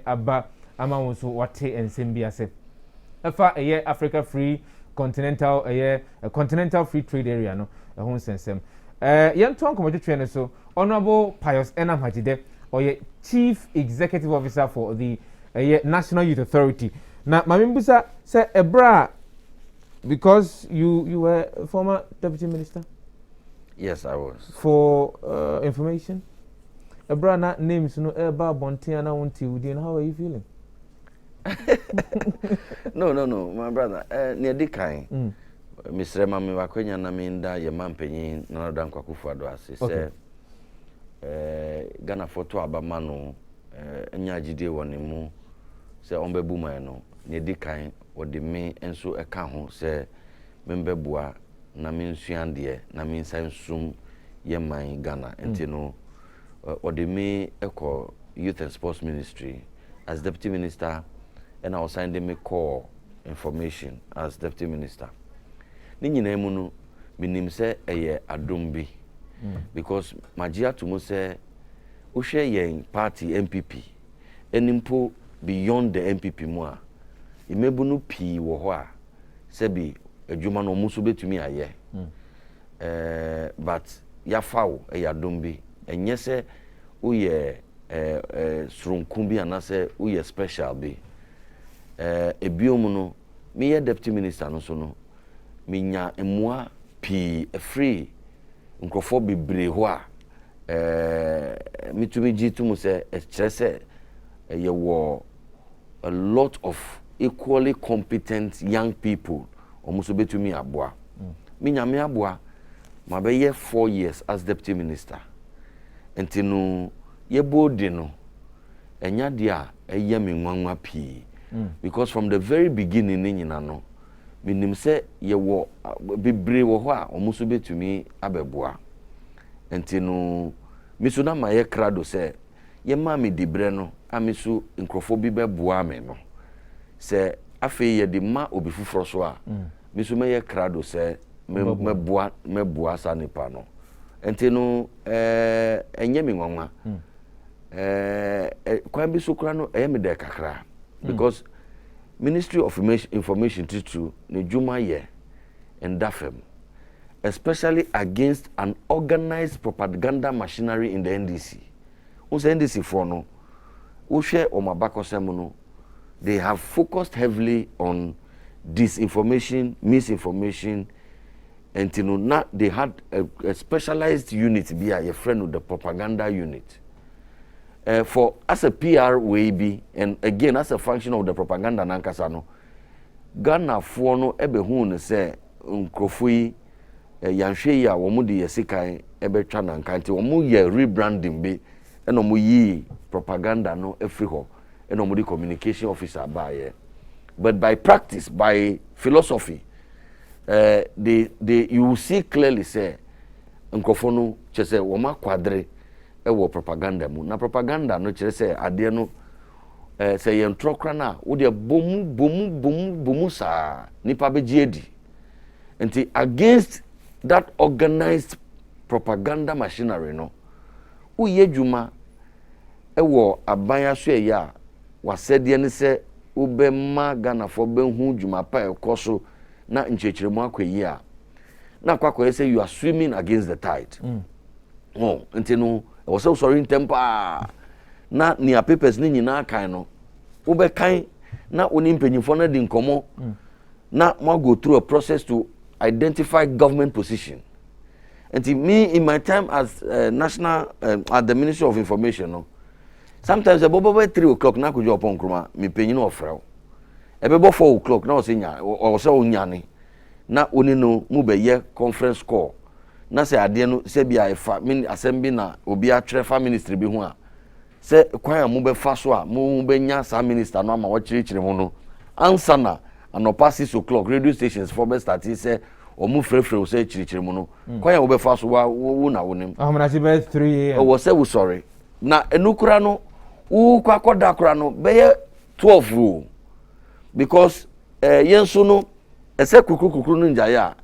aba ama won so wate ensem bi ase efa Africa free continental continental free trade area no ho sensem yenton komodetwe ne so Honorable Pius Enam Hadzide or Chief Executive Officer for the National Youth Authority. Now, Mamimbusa said, Ebra, because you were a former Deputy Minister? Yes, I was. For information? Ebra, not names, no, Eba, Bontiana, Unti, how are you feeling? No, my brother, near Dikai. Mr. Mami Wakwenya Naminda, your man penny, no, Dan Kwakufuado, as he said. Ghana photo abamano Hadzide woni mu se onbebu man no ne dikan wode me enso eka ho se membebua na mensuande na mensansum ye man Ghana enti no wode me eko youth and sports ministry as deputy minister and I was signed me call information as deputy minister ni nyina mu no minim se eye adombi because magia to mo say o share yen party MPP enimpo beyond the MPP mo a imebu no pi wo ho a se bi adwuma no mo so betumi aye but ya fawo ya dombi enye se o ye sronkun bi anase o ye special bi ebiom no me ye deputy minister no so no me nya emua pi free nkrofo bebre ho a mitumi jitu se ekyerese ye wo a lot of equally competent young people omuso betumi aboa me nyame aboa ma be ye 4 years as deputy minister entinu ye bodi no enya dia eye me nwanwa pi because from the very beginning ni nyina no minim se ye wo bebre wo ho a omuso betumi abeboa entinu misu na maye krado se ye ma me dibre no amisu nkrofo bi beboa me no se afi ye di ma obi fuforo so a misu me ye krado se meboa sa nipa no entinu enye mi nwanwa kwa bi so kra no me de kakra because Ministry of Information Titu ne juma ye and dafem especially against an organized propaganda machinery in the NDC. Who's NDC for no? Who share Omabako Semono? They have focused heavily on disinformation, misinformation, and they had a specialized unit be a friend of the propaganda unit. For as a PR way be, and again as a function of the propaganda nankasano, Ghana for no ebehun se nkrofui yanhwe ya womu de yesikan ebetwa nankanti womu ye rebranding be and omu yi propaganda no efri ho and omu di communication officer by but by practice, by philosophy, you will see clearly say nkrofo no kyese wo ma kwadre wo propaganda mu na propaganda no kyerese ade no se ye ntrokra na wo de bomu sa nipa begiedi nti against that organized propaganda machinery no wo ye dwuma wo abanya so ya wasede ne se wo be ma Ghana fo be hu dwuma pa ekoso na nchechiremu akwayi a na kwakwa say you are swimming against the tide. Oh, nti no wo say sorry temper na nia papers ni nyina kan no wo be kan na oni mpanyimfo na di nkomo na mo go through a process to identify government position. Nti me in my time as national at the Ministry of Information no sometimes about 3 o'clock na kujo upon kroma me panyin ofrel ebebo 4 o'clock na o se nya o se onyane na oni no mu be ye conference call na se ade no se bia efa min assembly na obi atwere fa ministry bi ho a se kwan mu be fa so a mu be nya sa minister no ama wo kirikire ho no answer na anopa 6 o'clock radio stations for be start se o mu frefre o se kirikire mu no kwan wo be fa so wo na wonim amana si be 3 am o wo se wo sorry na enukura no wo kwakoda kura no be ye 12 o because yenso no ese kukuru no njaye a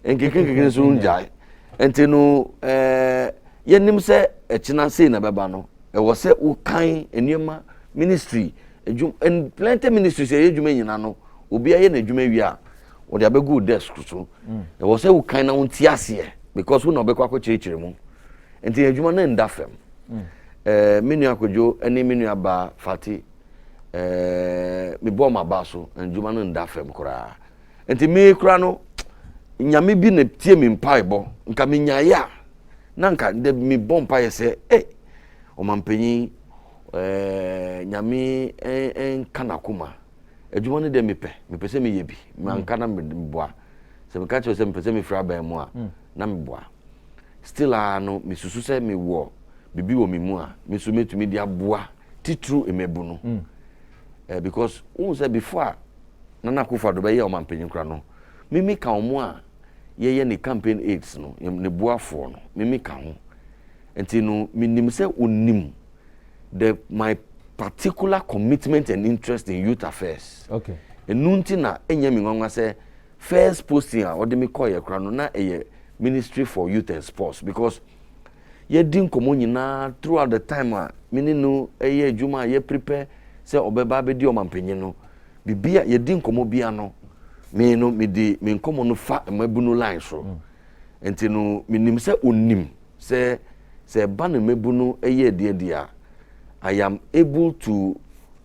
enkekekeke so njaye enti no yenim se echina sei na beba no wo se wo kan eniema ministry ejum and plenty ministries ye ejuma nyina no obi aye na ejuma wi a wo de abegu desk so wo se wo kan na wonti ase because wo na obekwa akokirikire mu enti ejuma na ndafem menu akojo eni menu aba fati mi bo ma ba so ejuma na ndafem kura enti mi kura no nyame bi na tie mi mpaebo nka mi nyaya na nka de mi bo mpae se o mampanyi nyame enka na kuma ejuma ne de mi pe se mi yebi manka na mi boa se mi ka che se mi pe se mi fra ba mu a na mi boa still no mi susu se mi wo bibi wo mi mu a mi su metumi dia boa titru emebu no because won say before Nana Akufo do be ye o mampanyin kra no mimi ka omo a ye ne campaign aids no ne boafo no mimi ka ho enti no minim se onim my particular commitment and interest in youth affairs. Okay. Enunti na enya mi nwanwa se first posting a ode mi call ye kra no na Ministry for Youth and Sports because ye din komo nyina throughout the time a mini no adwuma ye prepare se obeba be di o mampanyin no bibia ye din komo bia no me no me di me komo no fa mabunu line so enti no minim se onim se ba na mabunu de dia I am able to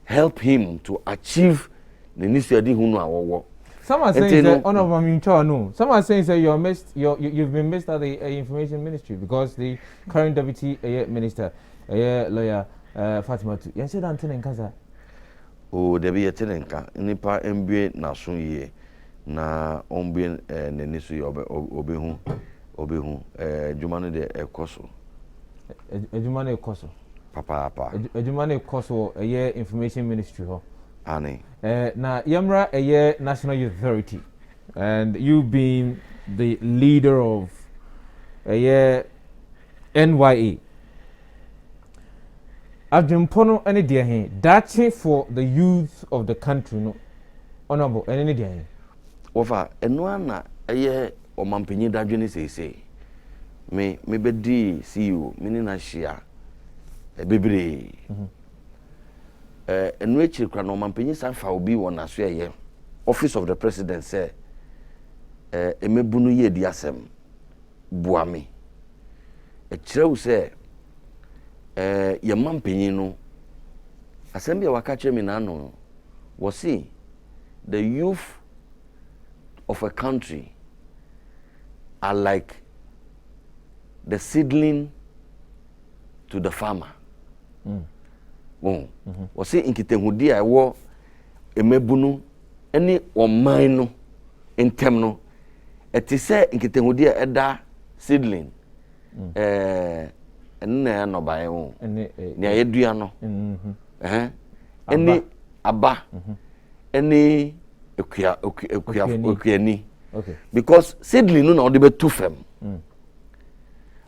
help him to achieve the initiative hunu awowo. Some are saying that no. Some are saying that you've been missed at the information ministry because the current deputy minister, lawyer Fatima Tu. You said Anthony Nkaza. Oh, there be a tenenka. Nipa MBA na so ye na ombien ne nisu obehu jumane de ekoso. Jumane ekoso. Papa. Jumane ekoso information ministry ho. Ani. Na Yamra National Youth Authority, and you being the leader of NYA. Adwempono any dear he dache for the youth of the country no honorable any dear he. Ofa enwa na o mampanyi dadwene sei me bedi CEO me ni na hia bebre enu echi kra no mampanyi sanfa obi wona so office of the president say emebunu ye di asem buame ekirewu say ye mampanyi no asem bia waka kire me na no was see the youth of a country are like the seedling to the farmer. Was say in Kitehudi I wore emebunu any or mine no in temno. It is say in Kitehudi eda seedling. No by own near Edriano. Any aba any okay. Because seedling no be too firm.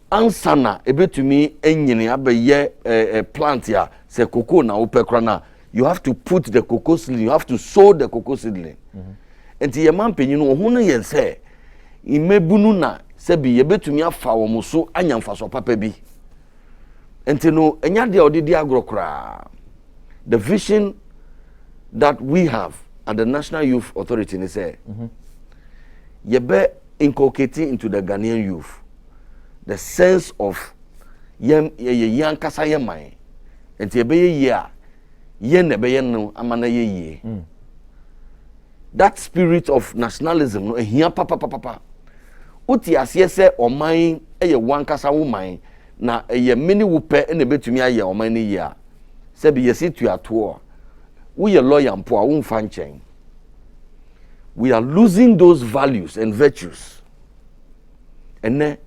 ansana ebetumi enyini abeye plant ya se cocoa na upekra na you have to put the cocoa seedling, you have to sow the cocoa seedling. Enti ye man penyin no ho no ye se imebunu na se bi ye betumi afa wo muso anyamfa so papa bi. Enti no enya de odidi agrokra. The vision that we have at the National Youth Authority is say ye be inculcating into the Ghanaian youth the sense of yan kasa ye man. Enti ye be ye a ye ne be ye no amana ye. That spirit of nationalism no ehia papa uti asiye se oman eye wankasa woman na eye mini wupe ene betumi aye oman ne ye a se bi yesi tu ato we ye lawyer mpo a wonfa nchen. We are losing those values and virtues. Ene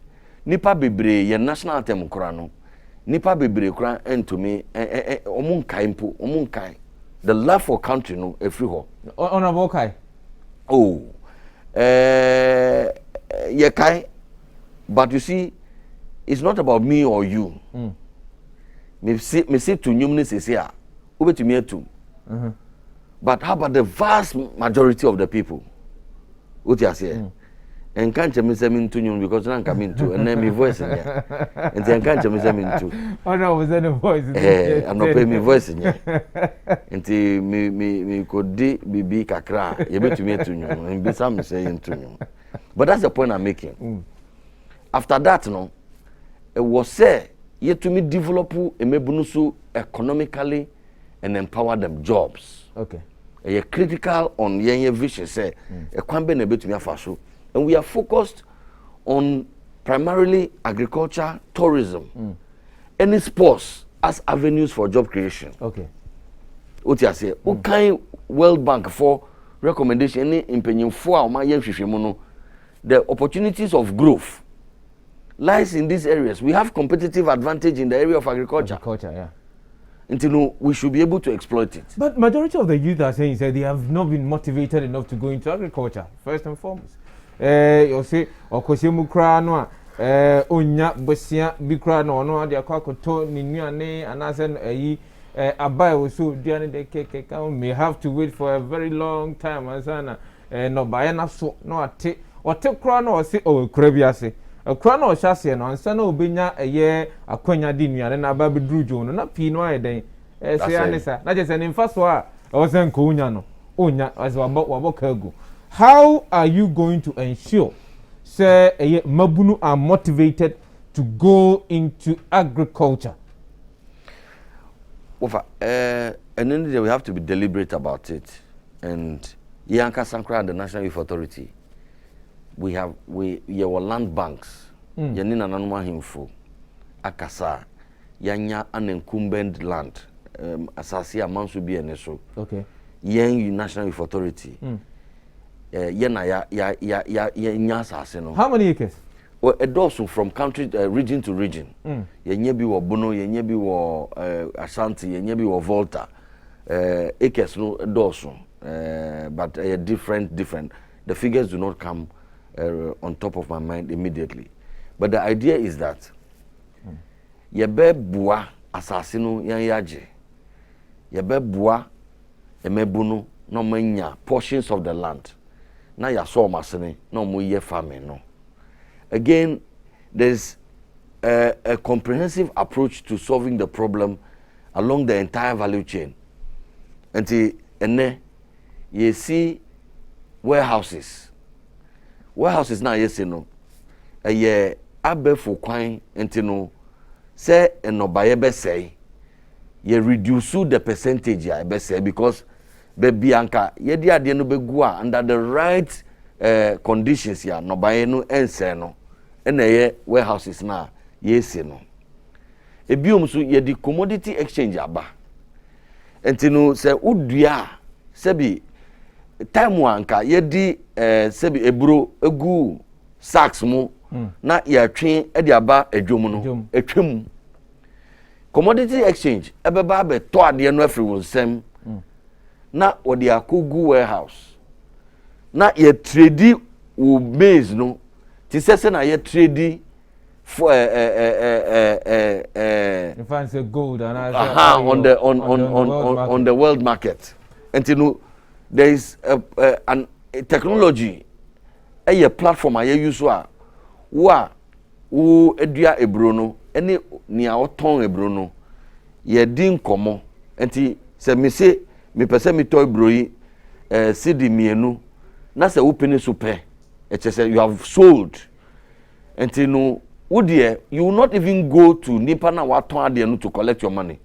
nipa bebre ye national anthem kora no nipa bebre kora entumi omunkai mpo omunkai the love for country no every ho. Honorable Kai. Oh, yeah, Kai. But you see, it's not about me or you. Me say to numerous is here. Over to me too. But how about the vast majority of the people? What you say? And can't you miss them into you because I'm coming to and then me voice in here. And then can't you miss them into? Oh no, was any voice? I'm not paying me voice in here. And me could be kakra. You bet to me to you and be some saying to you. But that's the point I'm making. After that, no, it was said yet to me develop a mebunusu economically and empower them jobs. Okay. A critical on yenye vision say a kwambe ne betu me afaso. And we are focused on primarily agriculture, tourism, and sports as avenues for job creation. Okay. What you say? What kind World Bank for recommendation? Any impenium for our the opportunities of growth lies in these areas. We have competitive advantage in the area of agriculture. Agriculture, yeah. Until we should be able to exploit it. But majority of the youth are saying that they have not been motivated enough to go into agriculture first and foremost. You see, okosimu kra no onya bosia bi kra no no de akwakoto ni nuane anase ayi abai oso duane de keke may have to wait for a very long time ansana no bae na so no ate kra no se o kra bi ase kra no hyase no ansana obenya eye akwanya di nuane na aba bedru jo no na pi no ayeden se anisa na je se ni mfa so a o se nko unya no onya as wabo kagu. How are you going to ensure say Mabunu are motivated to go into agriculture? And then we have to be deliberate about it. And Yanka Sankra and the National Youth Authority, we have land banks. Yanina nanuma himfo akasa yanya unencumbered land asasi amansu bi eneso. Okay. Yen National Youth Authority. How many acres? Well, a dozen from country region to region. Yenye bi wo Bono, yenye bi wo Ashanti, yenye bi wo Volta. Acres no a dozen, but different. The figures do not come on top of my mind immediately. But the idea is that yebe bua asasino yan yaje. Yebe bua emebunu no manya portions of the land. Na ya so masene no mo ye farming no. Again, there's a comprehensive approach to solving the problem along the entire value chain. Until you see warehouses now yes no ye abefo kwan until no say enobaye be say ye reduce the percentage ya be say because baby anka yedi ade no begu a under the right conditions ya no baye no ense no na ye warehouses na yesi no ebiom so yedi commodity exchange aba entino se udua se bi time anka yedi se bi eburo egu sacks mu na ya twen e aba adwom no etwem commodity exchange ebeba be to ade no afri wonsem na odi akogu warehouse na ye trade wo maize no ti sese na ye trade for in fact say gold and on the world market. And you know there is a technology a platform I use wo edua ebro no ene nia oton ebro no ye din komo enti se me se me pese me toy ebro yi cedi mienu na se wo peni so pe say you have sold enti no wo de you will not even go to nipa na waton ade no to collect your money.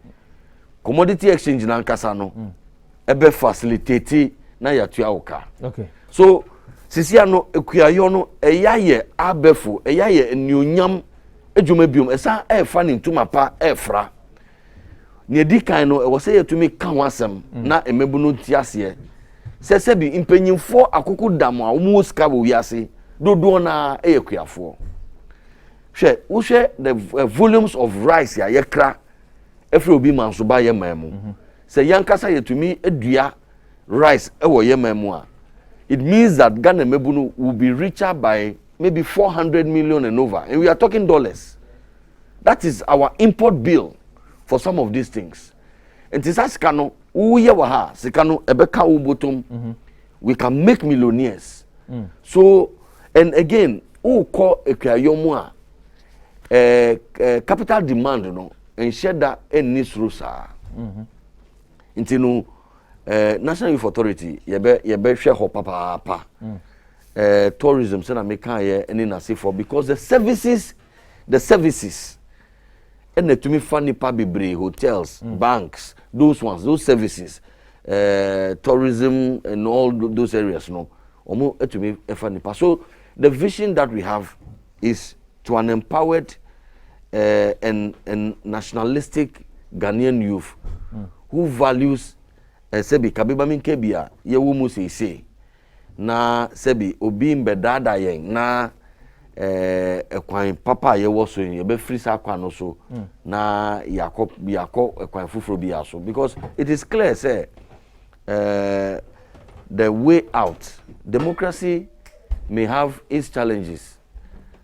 Commodity exchange na nkasa no ebe facilitate na ya tua oka. Okay. So sisia no ekuayo no eyaye abefo eyaye enuonyam edwuma biom esa efa ne ntuma pa efra ne edikan no e wo se yetumi ka ho asem na emebu no tiase se bi impanyimfo akoko damo a wo ska bo wiase dodo na eyekuafo hwe wo hwe the volumes of rice ya yekra efre obi manso ba ye mamu se yankasa yetumi edua rice ewo ye mamu a it means that Ghana Mebunu will be richer by maybe 400 million and over. And we are talking dollars. That is our import bill for some of these things. And this Sikano, Sikano, Ebeka Ubotum, we can make millionaires. So, and again, who call Ekayomwa capital demand, and share that in this rusa. National Youth Authority yebe share ho papa tourism say na make here any na say for because the services and the to me funny bebre hotels banks those services tourism and all those areas no omo to me funny so the vision that we have is to an empowered and nationalistic Ghanaian youth who values sebi kabiba minke bia ye wo mu sei na sebi obi mbedada yen na ekwan papa ye wo so ye be free sa kwa no so na yakop ekwan fufuro bia so because it is clear say the way out democracy may have its challenges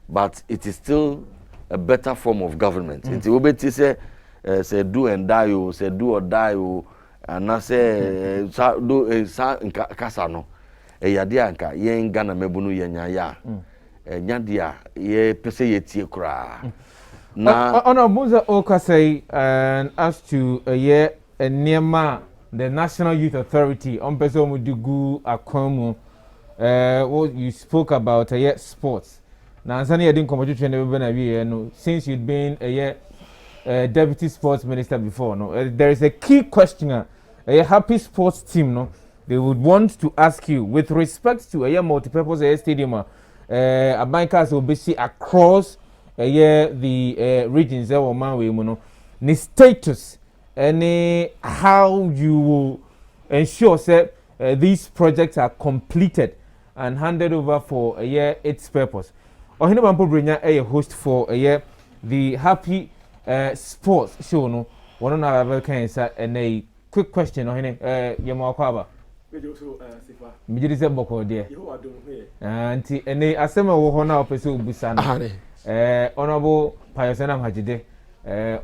but it is still a better form of government. It obeti say do and die o say do or die o and I say kasa no yade anka yen Ghana Mebunu yenya ya nyadia ye pese ye tie kra na ono buza oka say and as to ye Enam the National Youth Authority on pese mu digu akwamu what you spoke about sports na ansani ye din competition ne be na wie no since you'd been a deputy sports minister before no there is a key question a happy sports team no they would want to ask you with respect to a multi-purpose stadium abankas will be see across the regions or manwe mu no ni status and how you will ensure that these projects are completed and handed over for its purpose. Ohine Bampo Brenya a host for the happy sports show no one na level cancer and a quick question Ohine yemo akwaba mejo so sifa mijiri se boko de you adom here anti ene asema wo ho na opese obusa no honorable Pius Enam Hadzide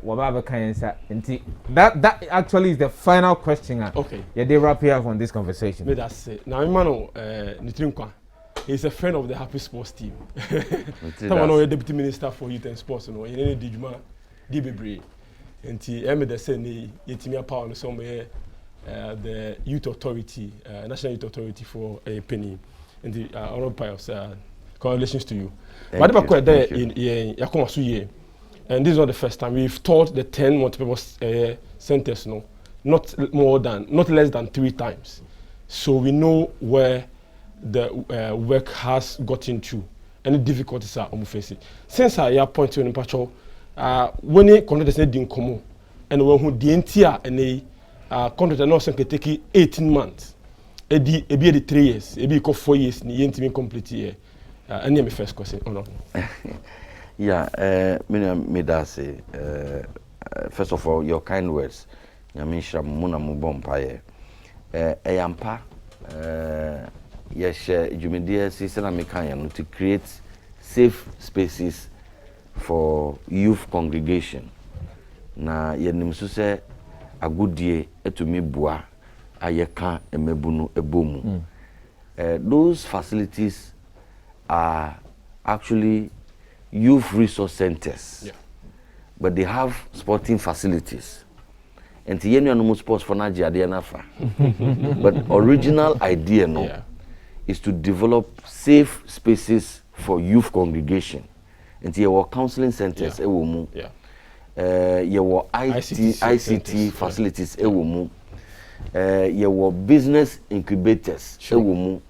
waba cancer anti that actually is the final question. Okay, yeah, they wrap here on this conversation. Me that say now imano Nitrinkwa. He's a friend of the Happy Sports team. Someone who is deputy minister for youth and sports, you know, he did Juma, Dibebre, and he made the same. Yetimia power somewhere the youth authority, national youth authority for a penny, and the honorable Pius. Congratulations to you. But about there in Yakomasuye, and this is not the first time we've taught the 10 multiple centers, no, not less than 3 times, so we know where the work has gotten to any difficulties are facing. Since I point to an patrol, when a contract is not common, and when who the entire and a contract also can take 18 months, a be 3 years, a be 4 years, ni intimate complete year. Any my first question, or not? Yeah, me that say, first of all, your kind words. Yamisha Muna Mubompaye, Ayampa. Yes, Jumedia Sisana Mekanya to create safe spaces for youth congregation. Na yenim so say agodie etumi bua ayeka emebunu ebomu. Those facilities are actually youth resource centers. Yeah. But they have sporting facilities. And the no sports for Nigeria nafa. But original idea is to develop safe spaces for youth congregation. And there were counseling centers there were ICT facilities there were business incubators there were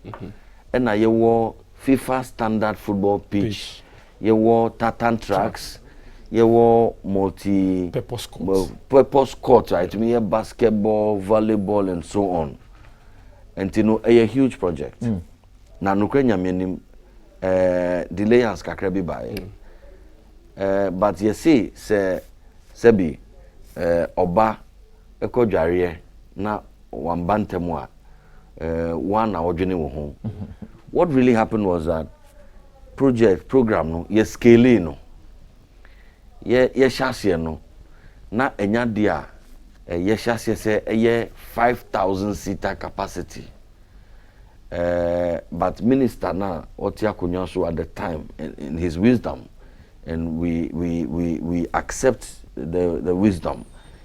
and there were FIFA standard football pitch. There were tartan tracks. There were purpose courts, right? We have basketball, volleyball, and so on. And you know, a huge project. Na nukrenya menim delay has kakra by. But you see, sebi oba eko dware na wambantemu a one awodwene wo ho. What really happened was that program no ye scale no ye hyase no na enya dia ye hyase se 5,000 seater capacity. But minister na otia konyo so at the time in his wisdom, and we accept the wisdom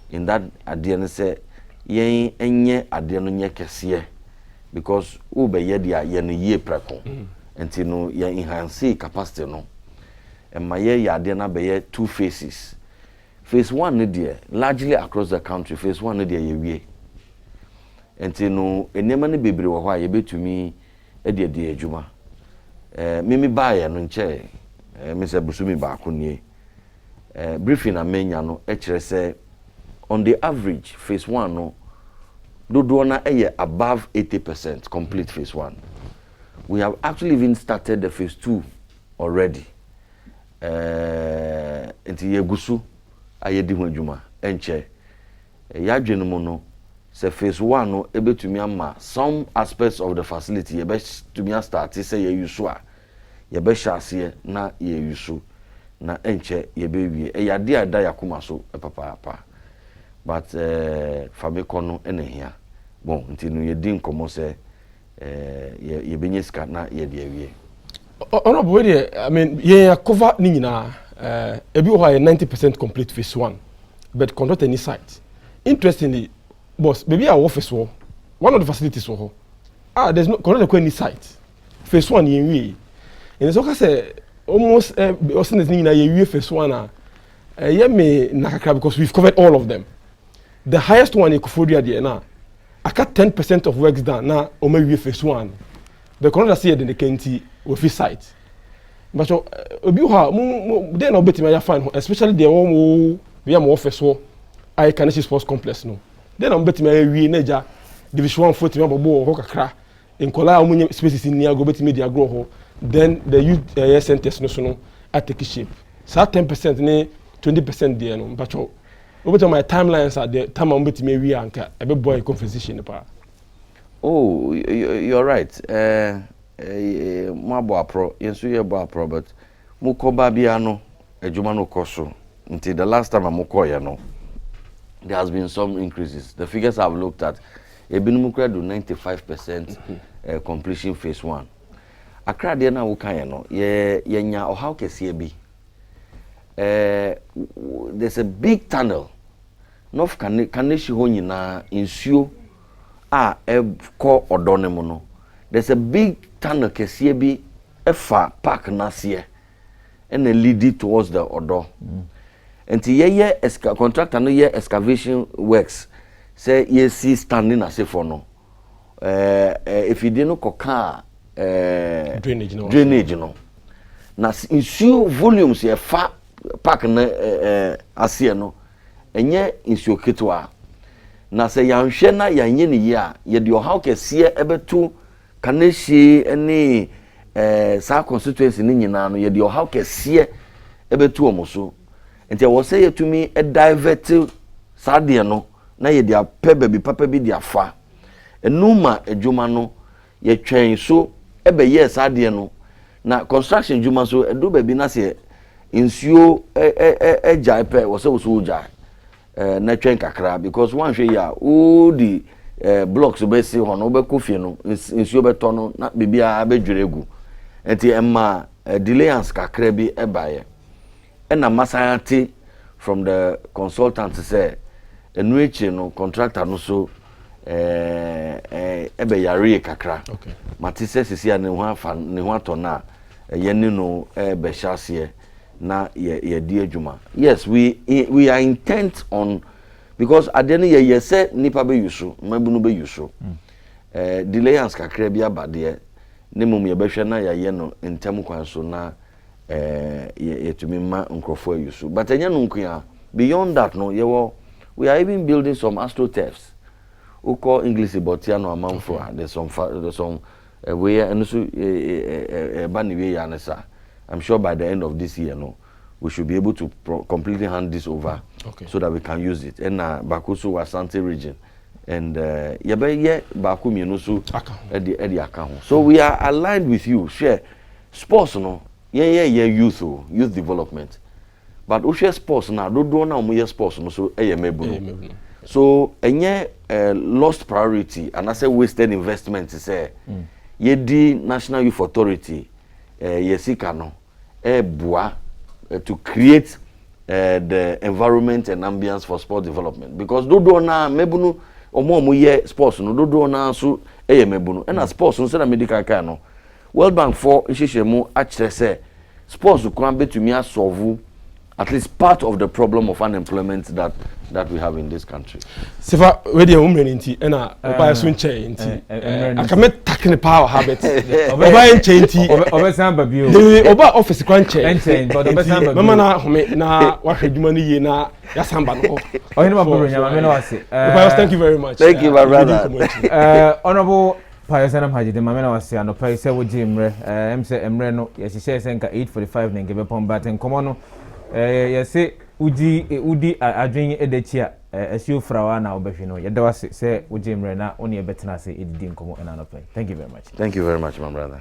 in that adie say yen enye ade no nye kese because ube ye dia ye no ye preko enti no ye enhance capacity no and my ye ade na be ye 2 phases. Phase 1 ne dia largely across the country. Phase 1 ne dia ye wie enti no enema ne bebre wo ho a ye betumi e de adwuma mimi baaye no nche me se busumi ba akonie briefing amenya no e kire se on the average phase 1 no dodo na above 80% complete phase 1. We have actually even started the phase 2 already. Enti yegusu ayedi ho adwuma enche ya dwene mu no se phase 1 no ebetumi ama some aspects of the facility ye betumi start say ye use a ye be hyase na ye use na enche ye be wie e yade ada yakoma so papa but famiko no enehia bon nti no ye din komo se ye benyeska na ye de awie. Honorable, I mean, yeah, cover nina. Ebi oha 90% complete phase 1, but conduct any site. Interestingly, boss, maybe our office one of the facilities for there's no conduct any site. Phase 1 in we, and so I say almost nina ye phase 1 yeah me nakakra because we've covered all of them. The highest one in Kofodia there na. I got 10% of works done now. Ome phase 1. The conduct see in the county with site. But obi ha they no beti me find especially the one we am office so I can see sports complex no. They no beti me wi naja division 1 40 me bobo ho kakra in kola amunye spaces in near go beti me dia grow ho then the youth centers no so no take shape. So 10% ne 20% there no but over my timelines at the time I'm beti me wi anka e be boy conversation pa. Oh, you're right. Mo pro yensu ye bo pro but mo ko ba bia no adwuma no koso until the last time mo ko ye no there has been some increases. The figures I've looked at ebinum kra do 95% completion phase 1. Akra de na wo kan ye no ye nya o how kese bi there's a big tunnel north kaneshi ho nyina insuo a ko odone mu no. There's a big tunnel kese bi efa park nasie and lead towards the odo. And ye contractor no ye excavation works say ye see standing as for no if you didn't koka drainage no na insuo volumes ye fa park na asie no enye insuo ketwa na say yanhwe na yanye ne ye a ye de how kese ebetu kaneshi any sa constituency ni nyina no ye de how kese ebetu omoso enti wo say ye tumi divert sade no na ye de apɛ bi papa bi de afa enuma adwuma no ye twɛn so ebe ye sade no na construction adwuma so edo ba bi na se insuo jai pe wo se wo so jai na twen kakra because one hwe ya o di blocks be si ho no be kofie no insuo be to no na bibia be dweregu enti emma delayance kakra bi ebaye na masayati from the consultant say enu echi no contractor no so ebe yare kakra okay matise sisi ne ho afa ne ho atona ye ne no be hyase na ye di adwuma. Yes, we are intent on because adene ye say nipa be yusu mabunu be yusu delayance kakra bi abade ne mum ye behwe na ye no ntem kwan so na ye to me ma nkrofo yusu but enya no nkua beyond that no we are even building some astroturfs we call English botiano amanfo there's some way and so baniwe yanesa. I'm sure by the end of this year no we should be able to completely hand this over so that we can use it and Bakusu Asante region and yebe Baku Minusu edi akaho. So we are aligned with you. Share sports no youth development but we share sports na do na we sports no so mebu so enye lost priority and I say wasted investment say ye National Youth Authority yesika no boa to create the environment and ambience for sport development because do na mebunu omo ye sports no do na so mebunu and sports no say na medical care no World Bank for ishishemu akire say sports can betumi solve at least part of the problem of unemployment that we have in this country. Sifa we dey umre nti na oba so nche nti akame takne power habit oba nche nti oba samba bio oba office kwa nche but oba samba mama na home na wahwe dwuma ni ye na ya samba no ohene maburo nyama me na wase Pius, thank you very much. Thank you my brother. Honorable Pius Enam Hadzide mama na wase anopa ise wo jimre emse emre no ye hihye senka 8:45 na ngebe pon baten komo no yese udi adwen edachi a asio frawa na obehwe no yeda wase se wo jimre na oni ebetena se edidi nkomo ena anopa. Thank you very much. Thank you very much my brother.